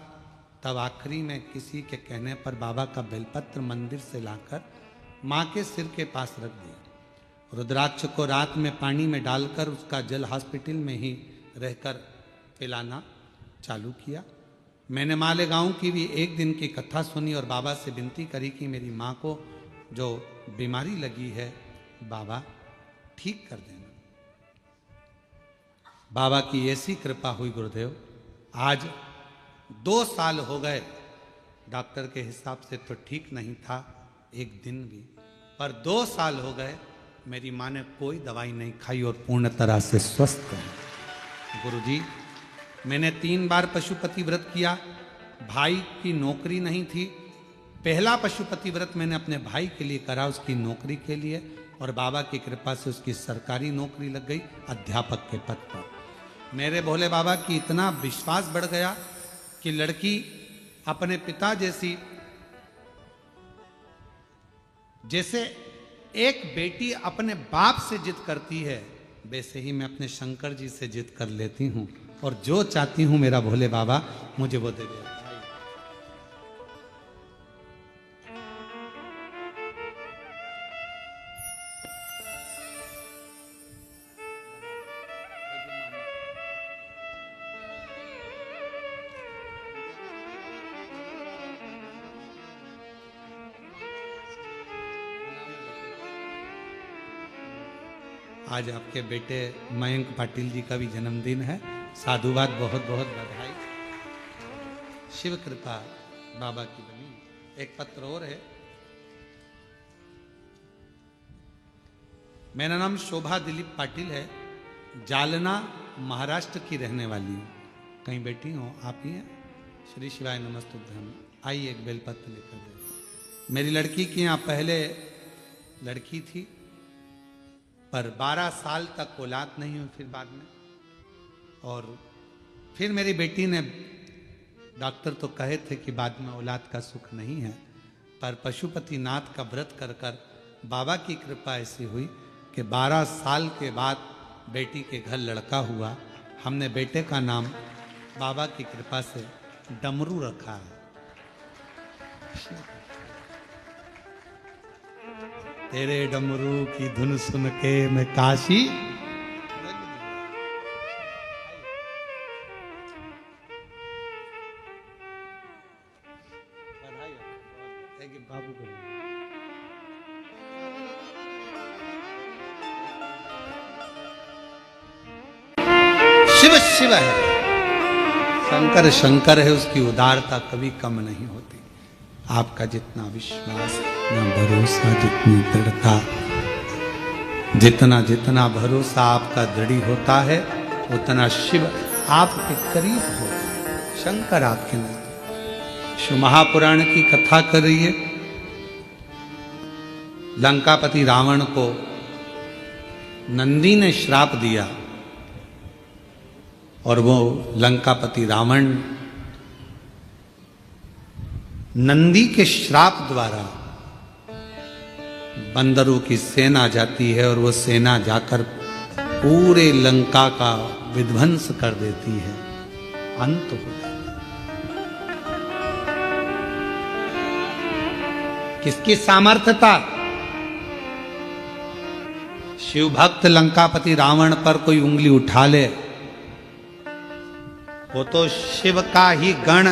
तब आखिरी में किसी के कहने पर बाबा का बेलपत्र मंदिर से लाकर माँ के सिर के पास रख दिया। रुद्राक्ष को रात में पानी में डालकर उसका जल हॉस्पिटल में ही रहकर पिलाना चालू किया। मैंने मालेगांव की भी एक दिन की कथा सुनी और बाबा से विनती करी कि मेरी माँ को जो बीमारी लगी है बाबा ठीक कर देना। बाबा की ऐसी कृपा हुई गुरुदेव, आज 2 साल हो गए। डॉक्टर के हिसाब से तो ठीक नहीं था एक दिन भी, पर 2 साल हो गए मेरी माँ ने कोई दवाई नहीं खाई और पूर्ण तरह से स्वस्थ है। गुरुजी, मैंने 3 बार पशुपति व्रत किया। भाई की नौकरी नहीं थी। पहला पशुपति व्रत मैंने अपने भाई के लिए करा, उसकी नौकरी के लिए, और बाबा की कृपा से उसकी सरकारी नौकरी लग गई अध्यापक के पद पर। मेरे भोले बाबा की इतना विश्वास बढ़ गया कि लड़की अपने पिता जैसे एक बेटी अपने बाप से जिद करती है, वैसे ही मैं अपने शंकर जी से जिद कर लेती हूँ, और जो चाहती हूँ मेरा भोले बाबा मुझे वो दे देता। आज आपके बेटे मयंक पाटिल जी का भी जन्मदिन है। साधुवाद, बहुत बहुत बधाई। शिव कृपा बाबा की बनी। एक पत्र और है। मेरा नाम शोभा दिलीप पाटिल है, जालना महाराष्ट्र की रहने वाली हूँ। कहीं बैठी हो आप ही हैं? श्री शिवाय नमस्तुभ्यम। आइए एक बेलपत्र लेकर दे। मेरी लड़की की यहाँ पहले लड़की थी, पर 12 साल तक औलाद नहीं हुई फिर बाद में। और फिर मेरी बेटी ने, डॉक्टर तो कहे थे कि बाद में औलाद का सुख नहीं है, पर पशुपति नाथ का व्रत कर कर बाबा की कृपा ऐसी हुई कि 12 साल के बाद बेटी के घर लड़का हुआ। हमने बेटे का नाम बाबा की कृपा से डमरू रखा है। तेरे डमरू की धुन सुन के मैं काशी। कि बाबू को शिव शिव है, शंकर शंकर है, उसकी उदारता कभी कम नहीं होती। आपका जितना विश्वास, जितना भरोसा, जितनी दृढ़ता, जितना जितना भरोसा आपका दृढ़ होता है, उतना शिव आपके करीब होता है, शंकर आपके नजदीक। शिव महापुराण की कथा कर रही है। लंकापति रावण को नंदी ने श्राप दिया और वो लंकापति रावण नंदी के श्राप द्वारा बंदरों की सेना जाती है और वो सेना जाकर पूरे लंका का विध्वंस कर देती है, अंत हो जाता है। किसकी सामर्थ्यता? शिव भक्त लंकापति रावण पर कोई उंगली उठा ले, वो तो शिव का ही गण,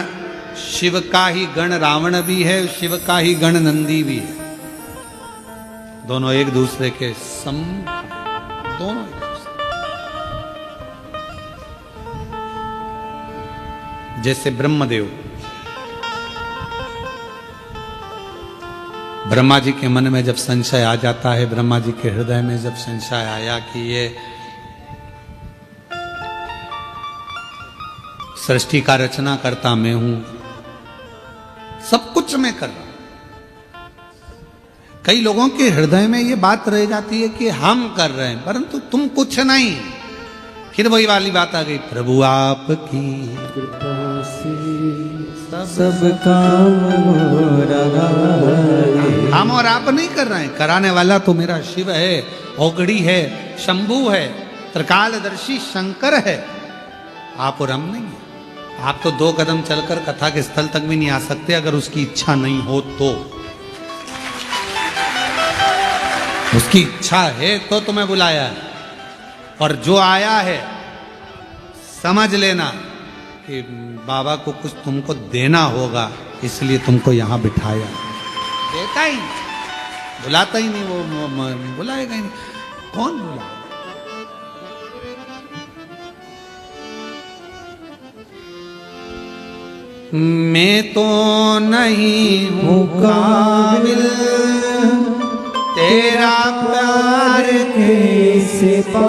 शिव का ही गण रावण भी है, शिव का ही गण नंदी भी है। दोनों एक दूसरे के दोनों एक दूसरे। जैसे ब्रह्मदेव, ब्रह्मा जी के मन में जब संशय आ जाता है, ब्रह्मा जी के हृदय में जब संशय आया कि ये सृष्टि का रचना करता मैं हूं, सब कुछ मैं कर रहा हूं। कई लोगों के हृदय में ये बात रह जाती है कि हम कर रहे हैं, परंतु तुम कुछ नहीं। फिर वही वाली बात आ गई, प्रभु आपकी कृपा से सब काम हो रहा है। हम और आप नहीं कर रहे हैं, कराने वाला तो मेरा शिव है, औगड़ी है, शंभू है, त्रिकालदर्शी शंकर है। आप और हम नहीं है। आप तो 2 कदम चलकर कथा के स्थल तक भी नहीं आ सकते अगर उसकी इच्छा नहीं हो तो। उसकी इच्छा है तो तुम्हें बुलाया है, और जो आया है समझ लेना कि बाबा को कुछ तुमको देना होगा, इसलिए तुमको यहां बिठाया। देता ही नहीं, बुलाता ही नहीं, वो बुलाएगा ही नहीं। कौन बुलाएगा? मैं तो नहीं हूं काबिल तेरा प्यार कैसे पा